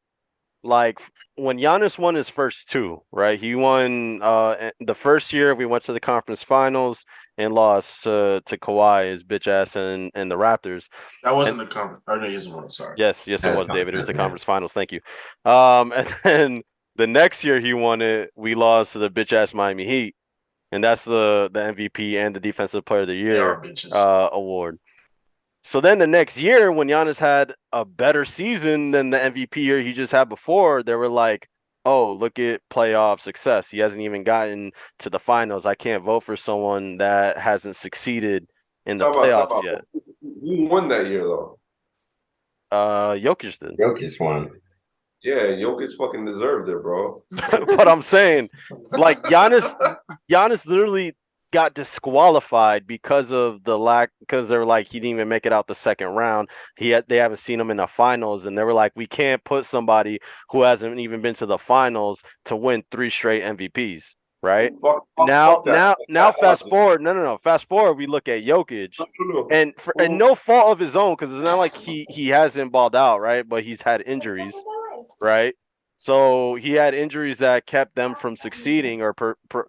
S2: like when Giannis won his first two, right? He won the first year we went to the conference finals and lost to Kawhi, his bitch ass, and the Raptors.
S4: That wasn't the conference. Oh, no, yes, it was. Sorry.
S2: Yes, it
S6: That
S2: was,
S6: was
S2: David. It was the
S6: yeah.
S2: conference finals. Thank you. And then the next year he won it, we lost to the bitch ass Miami Heat, and that's the MVP and the Defensive Player of the
S4: They
S2: Year
S4: are bitches.
S2: award. So then the next year, when Giannis had a better season than the MVP year he just had before, they were like, "Oh, look at playoff success. He hasn't even gotten to the finals. I can't vote for someone that hasn't succeeded in the playoffs yet."
S3: Who won that year though?
S2: Jokic did.
S6: Jokic won.
S3: Yeah, Jokic fucking deserved it, bro.
S2: But I'm saying, like Giannis literally got disqualified because of the lack, because they're like he didn't even make it out the second round. They haven't seen him in the finals, and they were like, we can't put somebody who hasn't even been to the finals to win 3 straight MVPs. Right
S3: Fuck
S2: now,
S3: that.
S2: fast forward. No. Fast forward. We look at Jokic, and no fault of his own, because it's not like he hasn't balled out, right? But he's had injuries, right? So he had injuries that kept them from succeeding or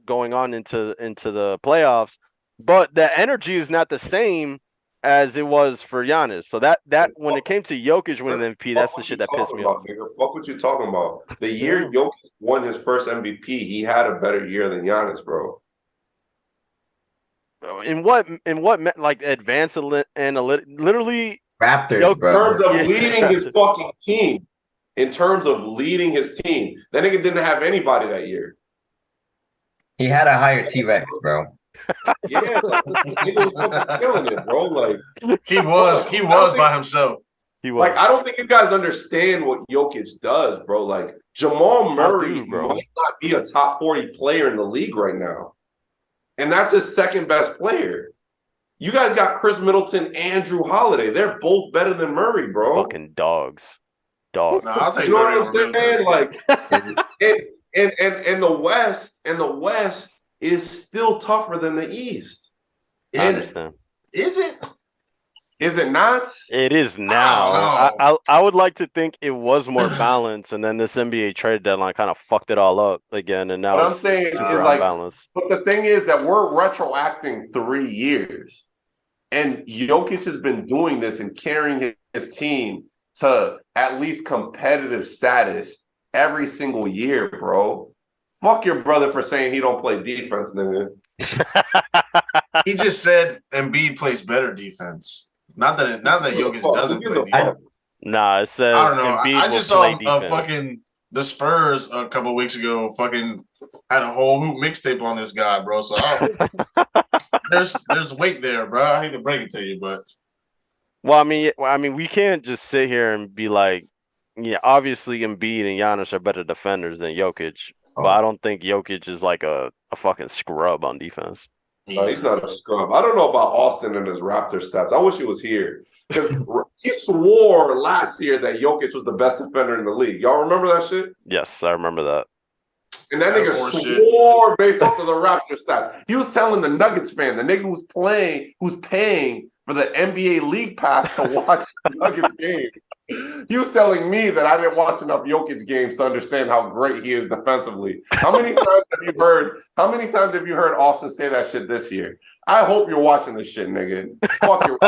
S2: going on into the playoffs. But the energy is not the same as it was for Giannis. So that when it came to Jokic winning the MVP, that's the shit that pissed me off.
S3: Nigga. Fuck what you talking about. The year Jokic won his first MVP, he had a better year than Giannis, bro.
S2: In what like advanced analytics, literally
S6: Raptors,
S3: In
S6: bro.
S3: terms of leading his fucking team. In terms of leading his team. That nigga didn't have anybody that year.
S6: He had a higher T-Rex, bro.
S3: Yeah, nigga was fucking killing it, bro. Like
S4: He was by himself.
S2: he was.
S3: Like, I don't think you guys understand what Jokic does, bro. Like, Jamal Murray
S2: bro.
S3: might not be a top 40 player in the league right now. And that's his second best player. You guys got Chris Middleton and Drew Holiday. They're both better than Murray, bro.
S2: Fucking dogs.
S4: Nah, I'll take
S3: You know
S4: Murray
S3: what
S4: over
S3: I'm saying?
S4: Middleton.
S3: Like, and the West is still tougher than the East.
S2: I understand.
S4: Is it?
S3: Is it not?
S2: It is now. I would like to think it was more balanced, and then this NBA trade deadline kind of fucked it all up again, and now
S3: What I'm
S2: it's
S3: saying is
S2: super
S3: like,
S2: unbalanced.
S3: but the thing is that we're retroacting 3 years, and Jokic has been doing this and carrying his team to at least competitive status every single year, bro. Fuck your brother for saying he don't play defense, nigga.
S4: He just said Embiid plays better defense. Not that Jokic doesn't play defense.
S2: Nah, it says
S4: I don't know.
S2: Embiid
S4: I
S2: will
S4: just saw
S2: play defense.
S4: fucking the Spurs a couple of weeks ago. Fucking had a whole mixtape on this guy, bro. So there's weight there, bro. I hate to break it to you, but
S2: Well, I mean, we can't just sit here and be like, yeah, obviously Embiid and Giannis are better defenders than Jokic, but I don't think Jokic is like a fucking scrub on defense.
S3: No, he's not a scrub. I don't know about Austin and his Raptor stats. I wish he was here because he swore last year that Jokic was the best defender in the league. Y'all remember that shit?
S2: Yes, I remember that.
S3: And that
S4: That's
S3: nigga
S4: horseshit.
S3: swore based off of the Raptor stats. He was telling the Nuggets fan, the nigga who's paying for the NBA League Pass to watch the Nuggets game. He was telling me that I didn't watch enough Jokic games to understand how great he is defensively. How many times have you heard Austin say that shit this year? I hope you're watching this shit, nigga. Fuck your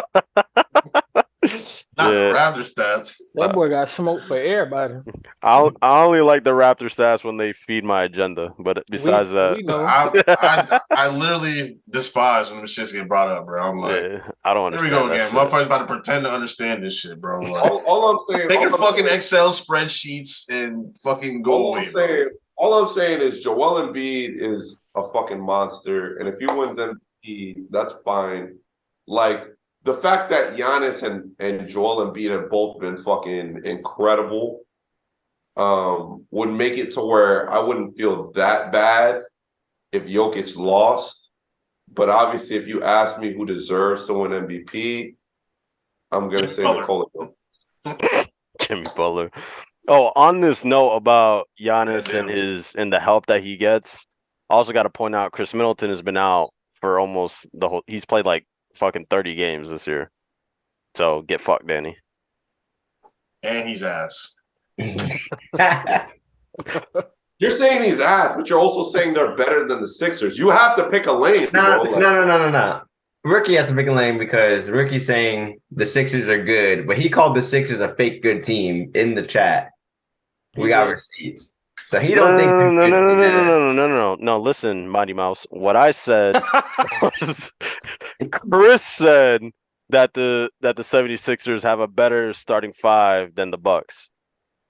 S4: not the Raptor stats.
S5: That boy got smoked for everybody.
S2: I only like the Raptor stats when they feed my agenda, but besides that,
S5: we know.
S4: I literally despise when the shits get brought up, bro. I'm like,
S2: yeah, I don't
S4: here we
S2: understand.
S4: go again. Motherfuckers about to pretend to understand this shit, bro. Like,
S3: all I'm saying,
S4: take your fucking Excel spreadsheets and fucking go away.
S3: All I'm saying is Joel Embiid is a fucking monster, and if he wins MVP, that's fine. Like, the fact that Giannis and Joel Embiid have both been fucking incredible would make it to where I wouldn't feel that bad if Jokic lost. But obviously, if you ask me who deserves to win MVP, I'm going to say Nikola Jokic.
S2: Jimmy Butler. Oh, on this note about Giannis and the help that he gets, I also got to point out Chris Middleton has been out for almost the whole. He's played like fucking 30 games this year. So get fucked, Danny.
S4: And he's ass.
S3: You're saying he's ass, but you're also saying they're better than the Sixers. You have to pick a lane, bro.
S6: No. Rookie has to pick a lane because Rookie's saying the Sixers are good, but he called the Sixers a fake good team in the chat. We got receipts. So he don't think
S2: No. Listen, Mighty Mouse. What I said was Chris said that the 76ers have a better starting five than the Bucks.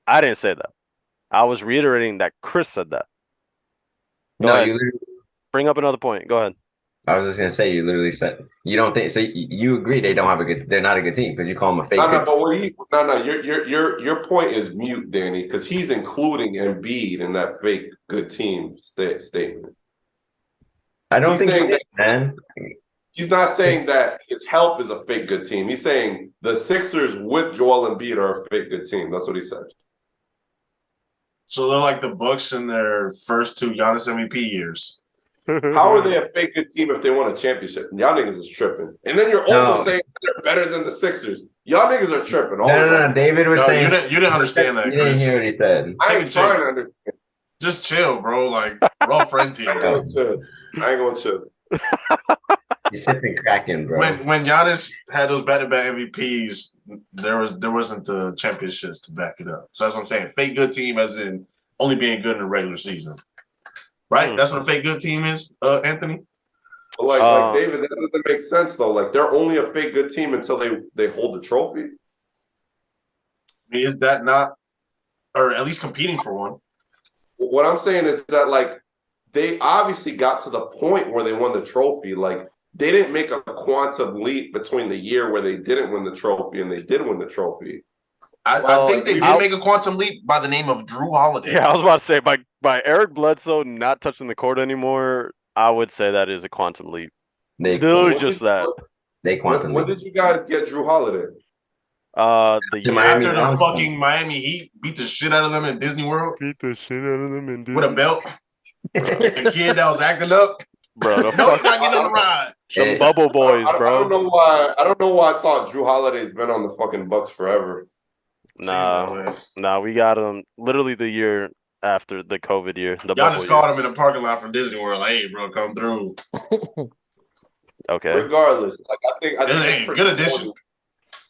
S2: I didn't say that. I was reiterating that Chris said that. Go ahead. Bring up another point. Go ahead.
S6: I was just gonna say you literally said you don't think so. You agree they're not a good team because you call them a fake.
S3: Your point is mute, Danny, because he's including Embiid in that fake good team statement.
S6: I don't think
S3: that,
S6: man.
S3: He's not saying that his help is a fake good team. He's saying the Sixers with Joel Embiid are a fake good team. That's what he said.
S4: So they're like the Bucks in their first two Giannis MVP years.
S3: How are they a fake good team if they won a championship? Y'all niggas is tripping. And then you're also saying they're better than the Sixers. Y'all niggas are tripping.
S6: No. David was saying
S4: you didn't understand that.
S6: You didn't hear what he said.
S3: I ain't trying to understand.
S4: Just chill, bro. Like we're all friends here.
S3: I ain't gonna chill.
S6: He's sitting cracking, bro.
S4: When Giannis had those back-to-back MVPs, there wasn't the championships to back it up. So that's what I'm saying. Fake good team as in only being good in the regular season. Right? That's what a fake good team is, Anthony?
S3: Like David, that doesn't make sense though. Like they're only a fake good team until they hold the trophy.
S4: I mean, is that not, or at least competing for one?
S3: What I'm saying is that like they obviously got to the point where they won the trophy. Like they didn't make a quantum leap between the year where they didn't win the trophy and they did win the trophy.
S4: I think they did make a quantum leap by the name of Drew Holiday.
S2: Yeah, I was about to say by Eric Bledsoe not touching the court anymore, I would say that is a quantum leap. Literally just that.
S3: When did you guys get Drew Holiday?
S2: The year
S4: after the fucking Miami Heat beat the shit out of them in Disney World.
S2: Beat the shit out of them in Disney.
S4: With a belt. A kid that was acting up.
S2: Bro,
S4: no, he's not getting on the ride.
S2: Some bubble boys, bro.
S3: I don't know why I thought Drew Holiday's been on the fucking Bucks forever.
S2: Nah, we got him literally the year after the COVID year.
S4: Y'all just called him in the parking lot from Disney World. Like, hey, bro, come through.
S2: Okay.
S3: Regardless, like I think
S4: it's good addition.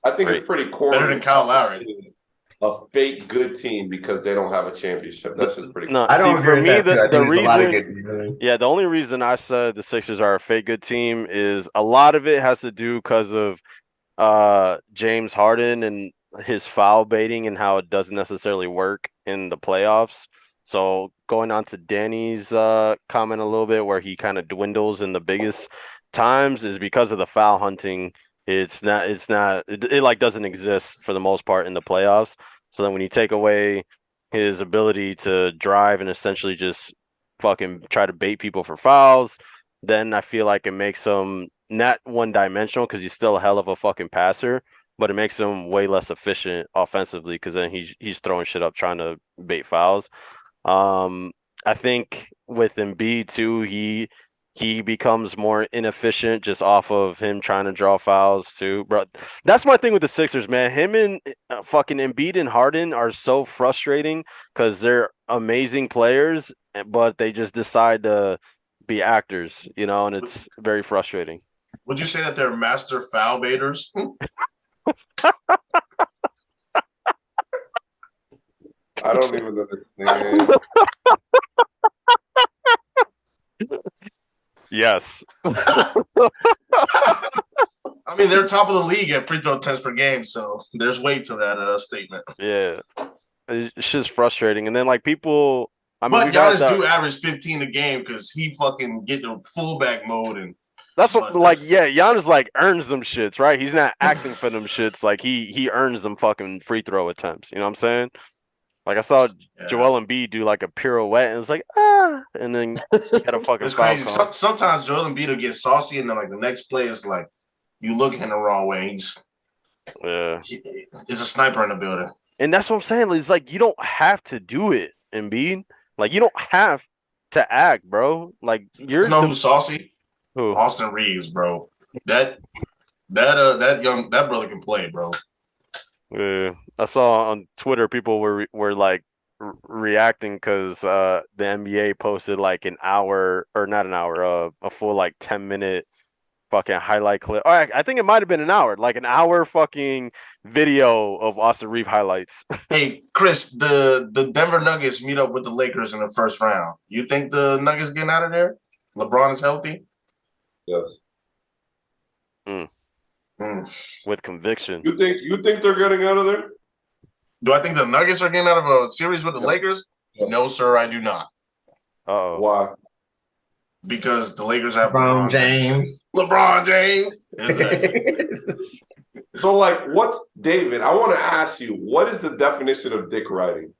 S3: I think it's pretty corny.
S4: Better than Kyle Lowry.
S3: A fake good team because they don't have a championship. That's just pretty.
S2: No,
S6: I don't
S2: for me the
S6: reason.
S2: Yeah, the only reason I said the Sixers are a fake good team is a lot of it has to do because of James Harden and his foul baiting and how it doesn't necessarily work in the playoffs. So going on to Danny's comment a little bit where he kind of dwindles in the biggest times is because of the foul hunting. It like doesn't exist for the most part in the playoffs. So then when you take away his ability to drive and essentially just fucking try to bait people for fouls, then I feel like it makes him not one-dimensional because he's still a hell of a fucking passer, but it makes him way less efficient offensively because then he's throwing shit up trying to bait fouls. I think with Embiid too, he becomes more inefficient just off of him trying to draw fouls too, bro. That's my thing with the Sixers, man. Him and fucking Embiid and Harden are so frustrating because they're amazing players, but they just decide to be actors, and it's very frustrating.
S4: Would you say that they're master foul baiters?
S3: I don't even understand.
S2: Yes.
S4: I mean, they're top of the league at free throw attempts per game, so there's weight to that statement.
S2: Yeah, it's just frustrating. And then like people,
S4: but Giannis do average 15 a game because he fucking get the fullback mode and.
S2: That's what, Giannis like earns them shits, right? He's not acting for them shits. Like he earns them fucking free throw attempts. You know what I'm saying? Like I saw Joel Embiid do like a pirouette and it was like and then had a fucking.
S4: It's crazy. Sometimes Joel Embiid will get saucy and then like the next play is like you looking the wrong way. He's a sniper in the building.
S2: And that's what I'm saying. It's like you don't have to do it, Embiid. Like you don't have to act, bro. Like
S4: who's saucy?
S2: Who?
S4: Austin Reeves, bro. That brother can play, bro.
S2: Yeah, I saw on Twitter people were like reacting because the NBA posted like an hour or not an hour, a full like 10-minute fucking highlight clip. Or I think it might have been an hour, like an hour fucking video of Austin Reeve highlights.
S4: Hey, Chris, the Denver Nuggets meet up with the Lakers in the first round. You think the Nuggets getting out of there? LeBron is healthy?
S3: Yes.
S2: With conviction.
S3: You think they're getting out of there?
S4: Do I think the Nuggets are getting out of a series with the Lakers?
S3: Yep.
S4: No, sir, I do not.
S2: Uh-oh.
S3: Why?
S4: Because the Lakers have
S6: LeBron James.
S4: LeBron James. Exactly.
S3: So, like, what's David? I want to ask you, what is the definition of dick riding?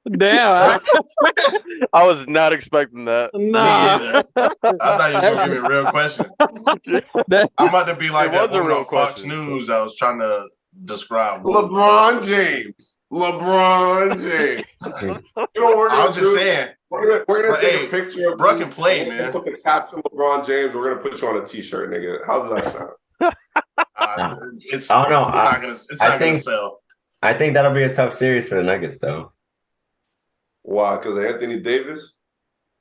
S5: Damn.
S2: I was not expecting that.
S5: Nah.
S4: Me either. I thought you were going to give me a real question. I'm about to be like
S2: It
S4: that
S2: was a
S4: woman
S2: real
S4: on Fox
S2: question.
S4: News I was trying to describe.
S3: LeBron James. LeBron James. You know,
S4: I was just saying.
S3: We're gonna take a
S4: hey,
S3: picture of
S4: Bruck can play, man.
S3: Put the caption LeBron James. We're gonna put you on a T-shirt, nigga. How does that sound?
S4: It's
S6: I don't know.
S4: it's not gonna sell.
S6: I think that'll be a tough series for the Nuggets, though.
S3: Why? Because Anthony Davis.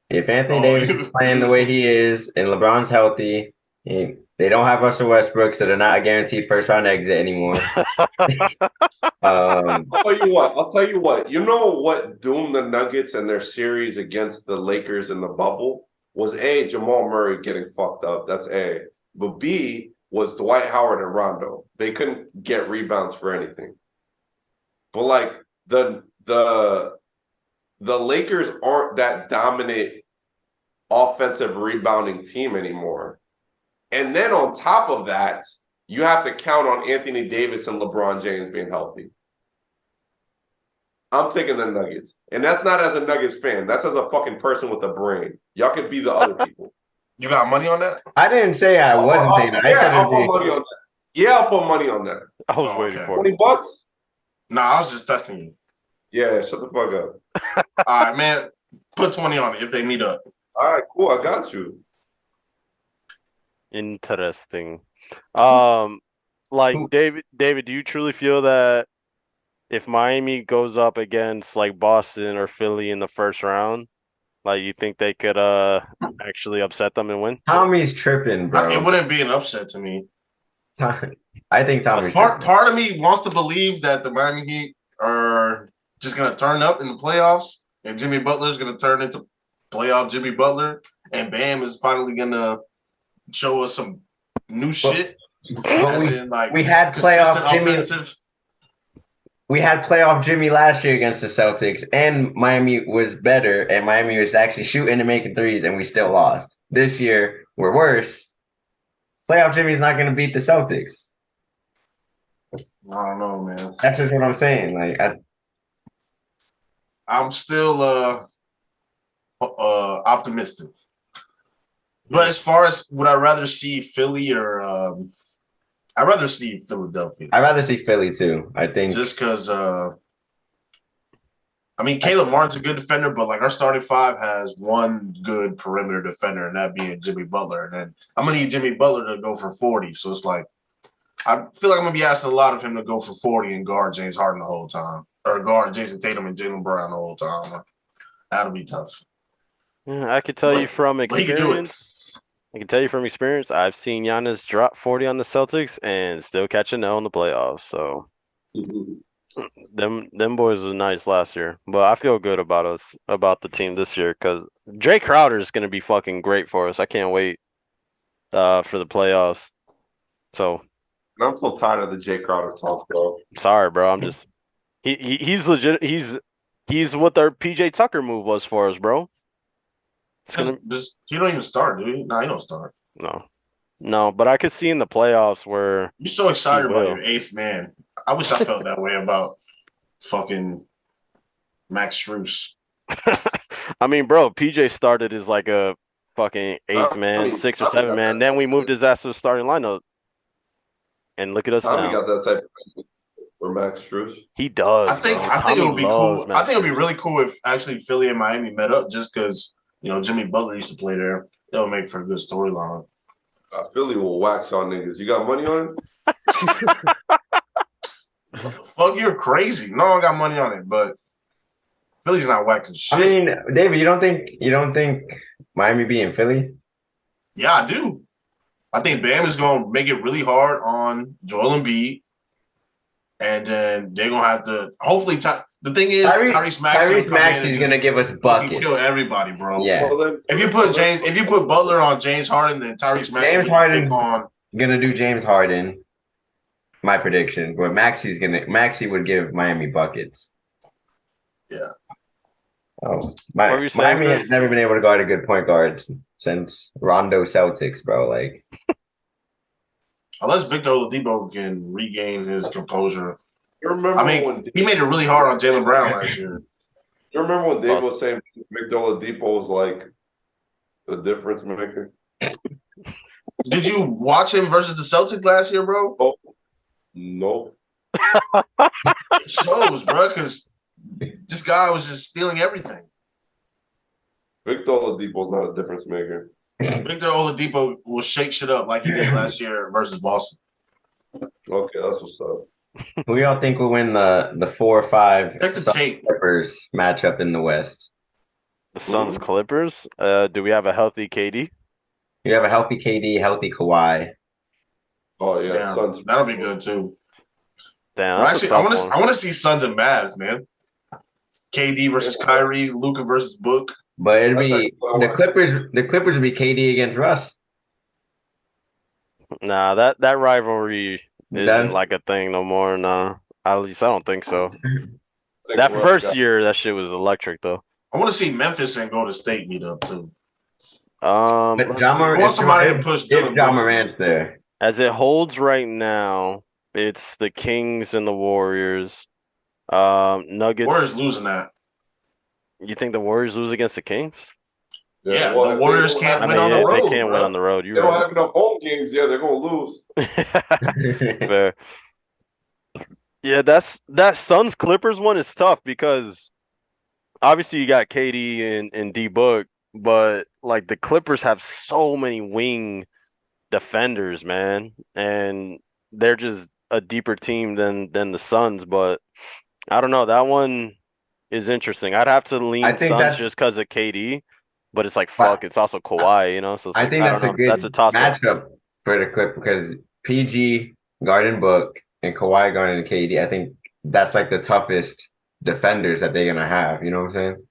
S6: If Anthony Davis is playing the way he is and LeBron's healthy, they don't have Russell Westbrook, so they're not a guaranteed first round exit anymore.
S3: I'll tell you what. You know what doomed the Nuggets and their series against the Lakers in the bubble was A, Jamal Murray getting fucked up. That's A. But B was Dwight Howard and Rondo. They couldn't get rebounds for anything. But like the Lakers aren't that dominant offensive rebounding team anymore. And then on top of that, you have to count on Anthony Davis and LeBron James being healthy. I'm taking the Nuggets. And that's not as a Nuggets fan. That's as a fucking person with a brain. Y'all can be the other people.
S4: You got money on that?
S6: I didn't say I wasn't taking that. I said
S3: I'll put money on that. Yeah, I'll put money on that.
S2: I was waiting for it.
S3: $20?
S4: Nah, I was just testing you.
S3: Yeah, shut the fuck up.
S4: All right, man. Put 20 on it if they meet up.
S3: All right, cool. I got you.
S2: Interesting. Like David, do you truly feel that if Miami goes up against like Boston or Philly in the first round, like you think they could actually upset them and win?
S6: Tommy's tripping, bro.
S4: It wouldn't be an upset to me.
S6: I think Tommy's
S4: part of me wants to believe that the Miami Heat are just gonna turn up in the playoffs, and Jimmy Butler is gonna turn into playoff Jimmy Butler, and Bam is finally gonna show us some new shit.
S6: We had playoff Jimmy. Offensive. We had playoff Jimmy last year against the Celtics, and Miami was better, and Miami was actually shooting and making threes, and we still lost. This year, we're worse. Playoff Jimmy's not going to beat the Celtics.
S4: I don't know, man.
S6: That's just what I'm saying. Like,
S4: I'm still optimistic. But as far as would I rather see Philly or I'd rather see Philadelphia.
S6: I'd rather see Philly too. I think
S4: just because I mean Caleb Martin's a good defender, but like our starting five has one good perimeter defender, and that being Jimmy Butler. And then I'm gonna need Jimmy Butler to go for 40. So it's like I feel like I'm gonna be asking a lot of him to go for 40 and guard James Harden the whole time, or guard Jason Tatum and Jaylen Brown the whole time. That'll be tough.
S2: Yeah, I could tell you from experience. I can tell you from experience, I've seen Giannis drop 40 on the Celtics and still catch an L in the playoffs. So them boys was nice last year, but I feel good about the team this year because Jay Crowder is going to be fucking great for us. I can't wait for the playoffs. So
S3: I'm so tired of the Jay Crowder talk, bro.
S2: Sorry, bro. I'm just he's legit. He's what their PJ Tucker move was for us, bro.
S4: He don't even start, dude. No, he don't start.
S2: No, but I could see in the playoffs where
S4: you're so excited about your eighth man. I wish I felt that way about fucking Max Strus.
S2: I mean, bro, PJ started as like a fucking eighth man, 6 or 7 man. Then we moved his ass to the starting lineup, and look at us now.
S3: He got that type of for Max Strus.
S2: He does.
S4: I think it would be cool. I think it would be really cool if actually Philly and Miami met up, just because Jimmy Butler used to play there. That'll make for a good storyline.
S3: Philly will wax on niggas. You got money on it?
S4: What the fuck? You're crazy. No one got money on it, but Philly's not whacking shit.
S6: I mean, David, you don't think Miami be in Philly?
S4: Yeah, I do. I think Bam is going to make it really hard on Joel Embiid, and then they're going to have to hopefully. The thing is, Tyrese Maxey
S6: is going to give us buckets.
S4: Kill everybody, bro.
S6: Yeah.
S3: Well, then,
S4: If you put Butler on James Harden, then Tyrese Maxey
S6: James Harden's
S4: on.
S6: Gonna do James Harden. My prediction, but Maxey would give Miami buckets.
S4: Yeah.
S6: Oh, Miami has never been able to guard a good point guard since Rondo Celtics, bro. Like,
S4: unless Victor Oladipo can regain his composure.
S3: you remember when
S4: he made it really hard on Jaylen Brown last year.
S3: You remember when Dave was saying Victor Oladipo was like the difference maker?
S4: Did you watch him versus the Celtics last year, bro?
S3: Oh, no.
S4: It shows, bro, because this guy was just stealing everything.
S3: Victor Oladipo's not a difference maker.
S4: Victor Oladipo will shake shit up like he did last year versus Boston.
S3: Okay, that's what's up.
S6: who y'all think will win the 4 or 5
S4: Check the tape.
S6: Clippers matchup in the West?
S2: The Suns Clippers. Do we have a healthy KD?
S6: You have a healthy KD, healthy Kawhi.
S3: Oh yeah,
S4: Damn,
S3: Suns.
S4: that'll be good too.
S2: Damn,
S4: Actually, I want to see Suns and Mavs, man. KD versus Kyrie, Luka versus Book.
S6: But it'd be the Clippers. The Clippers would be KD against Russ.
S2: Nah, that rivalry isn't like a thing no more. Nah, at least I don't think so. That first year, that shit was electric though.
S4: I want to see Memphis and Golden State meet up too.
S6: But
S4: I want somebody to push Dylan
S6: John Morant's there.
S2: As it holds right now, it's the Kings and the Warriors. Nuggets.
S4: Warriors losing that.
S2: You think the Warriors lose against the Kings?
S4: Yeah, the Warriors can't win on the road.
S2: They can't win on the road.
S3: They don't have enough home games. Yeah, they're gonna lose.
S2: Fair. Yeah, that Suns Clippers one is tough because obviously you got KD and D Book, but like the Clippers have so many wing defenders, man, and they're just a deeper team than the Suns. But I don't know, that one is interesting. I'd have to lean Suns just because of KD, but it's like fuck, it's also Kawhi, So it's
S6: I
S2: like,
S6: think that's a good matchup for the Clippers because PG guarding Book and Kawhi guarding KD. I think that's like the toughest defenders that they're gonna have. You know what I'm saying?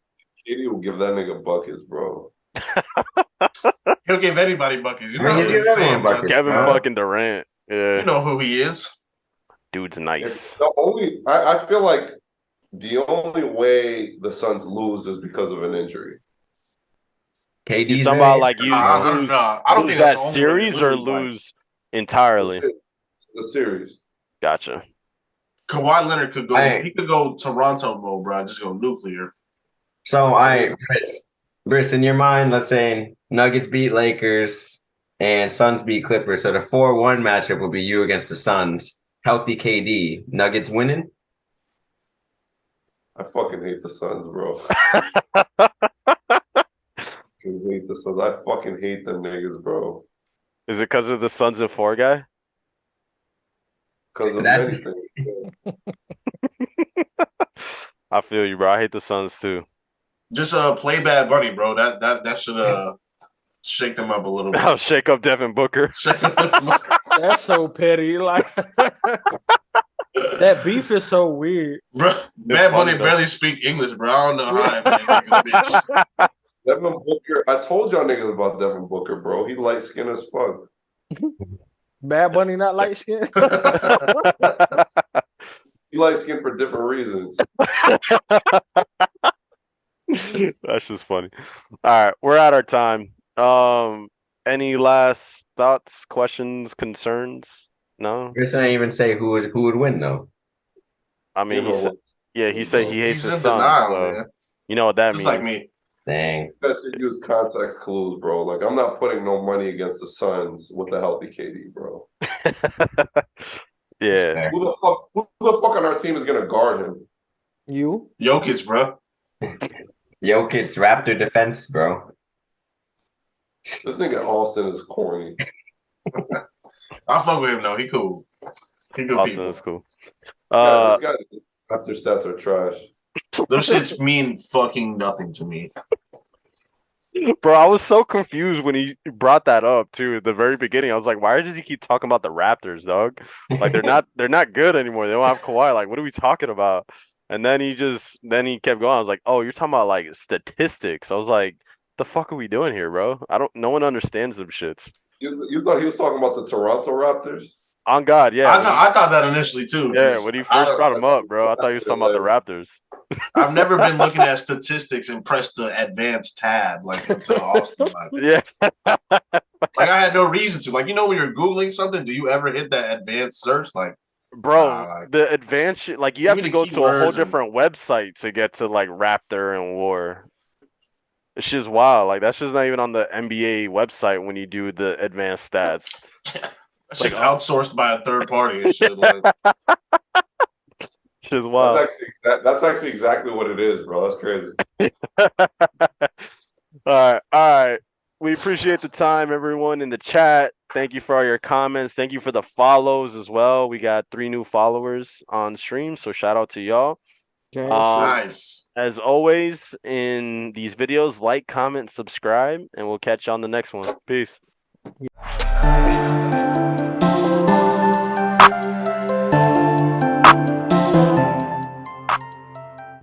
S3: KD will give that nigga buckets, bro.
S4: He'll give anybody buckets. You know
S6: he'll give everyone buckets.
S2: Kevin fucking Durant. Yeah.
S4: You know who he is.
S2: Dude's nice.
S3: I feel like the only way the Suns lose is because of an injury.
S6: KD's
S2: talking about like
S4: I don't think that's
S2: that series or lose entirely.
S3: The series.
S2: Gotcha.
S4: Kawhi Leonard could go. He could go Toronto mode, bro. Just go nuclear.
S6: So, Briss, in your mind, let's say Nuggets beat Lakers and Suns beat Clippers. So the 4-1 matchup will be you against the Suns. Healthy KD. Nuggets winning?
S3: I fucking hate the Suns, bro. Hate the Suns. I fucking hate them niggas, bro.
S2: Is it because of the Suns and 4 guy?
S3: Because of anything.
S2: I feel you, bro. I hate the Suns too.
S4: Just play Bad Bunny, bro. That should shake them up a little bit.
S2: I'll shake up Devin Booker.
S5: That's so petty. Like that beef is so weird.
S4: Bro, Bad Bunny barely speak English, bro. I don't know how that man take a bitch.
S3: Devin Booker. I told y'all niggas about Devin Booker, bro. He light skinned as fuck.
S5: Bad Bunny not light skinned.
S3: He light skinned for different reasons.
S2: That's just funny. All right, we're at our time. Any last thoughts, questions, concerns? No.
S6: Chris didn't even say who would win though.
S2: I mean, he said he hates his son. So you know what that means.
S4: Like me.
S6: Dang.
S3: You guys should use context clues, bro. Like, I'm not putting no money against the Suns with a healthy KD, bro.
S2: Yeah.
S3: Who the fuck on our team is gonna guard him?
S5: You?
S4: Jokic, bro.
S6: Jokic's Raptor defense, bro.
S3: This nigga Austin is corny.
S4: I fuck with him though. He cool. He good
S2: Austin
S4: people.
S2: is cool.
S3: Yeah, these guys after stats are trash.
S4: Those shits mean fucking nothing to me.
S2: Bro, I was so confused when he brought that up too at the very beginning. I was like, why does he keep talking about the Raptors, dog? Like they're not good anymore. They don't have Kawhi. Like, what are we talking about? And then he kept going. I was like, oh, you're talking about like statistics. I was like, the fuck are we doing here, bro? No one understands them shits.
S3: You thought he was talking about the Toronto Raptors?
S2: On God, yeah.
S4: I thought that initially too.
S2: Yeah, when he first brought him up, bro, I thought he was talking about the Raptors.
S4: I've never been looking at statistics and pressed the advanced tab like until Austin.
S2: Yeah.
S4: Like I had no reason to. Like, you know, when you're Googling something, do you ever hit that advanced search? Like,
S2: bro, the advanced shit, like you have to go to a whole different website to get to like Raptor and War. It's just wild. Like that's just not even on the NBA website when you do the advanced stats.
S4: Shit's outsourced by a third party and shit. Like,
S2: just wild.
S3: That's actually exactly what it is, bro. That's crazy.
S2: All right. We appreciate the time, everyone in the chat. Thank you for all your comments. Thank you for the follows as well. We got 3 new followers on stream, so shout out to y'all.
S4: nice.
S2: As always, in these videos, like, comment, subscribe, and we'll catch you on the next one. Peace.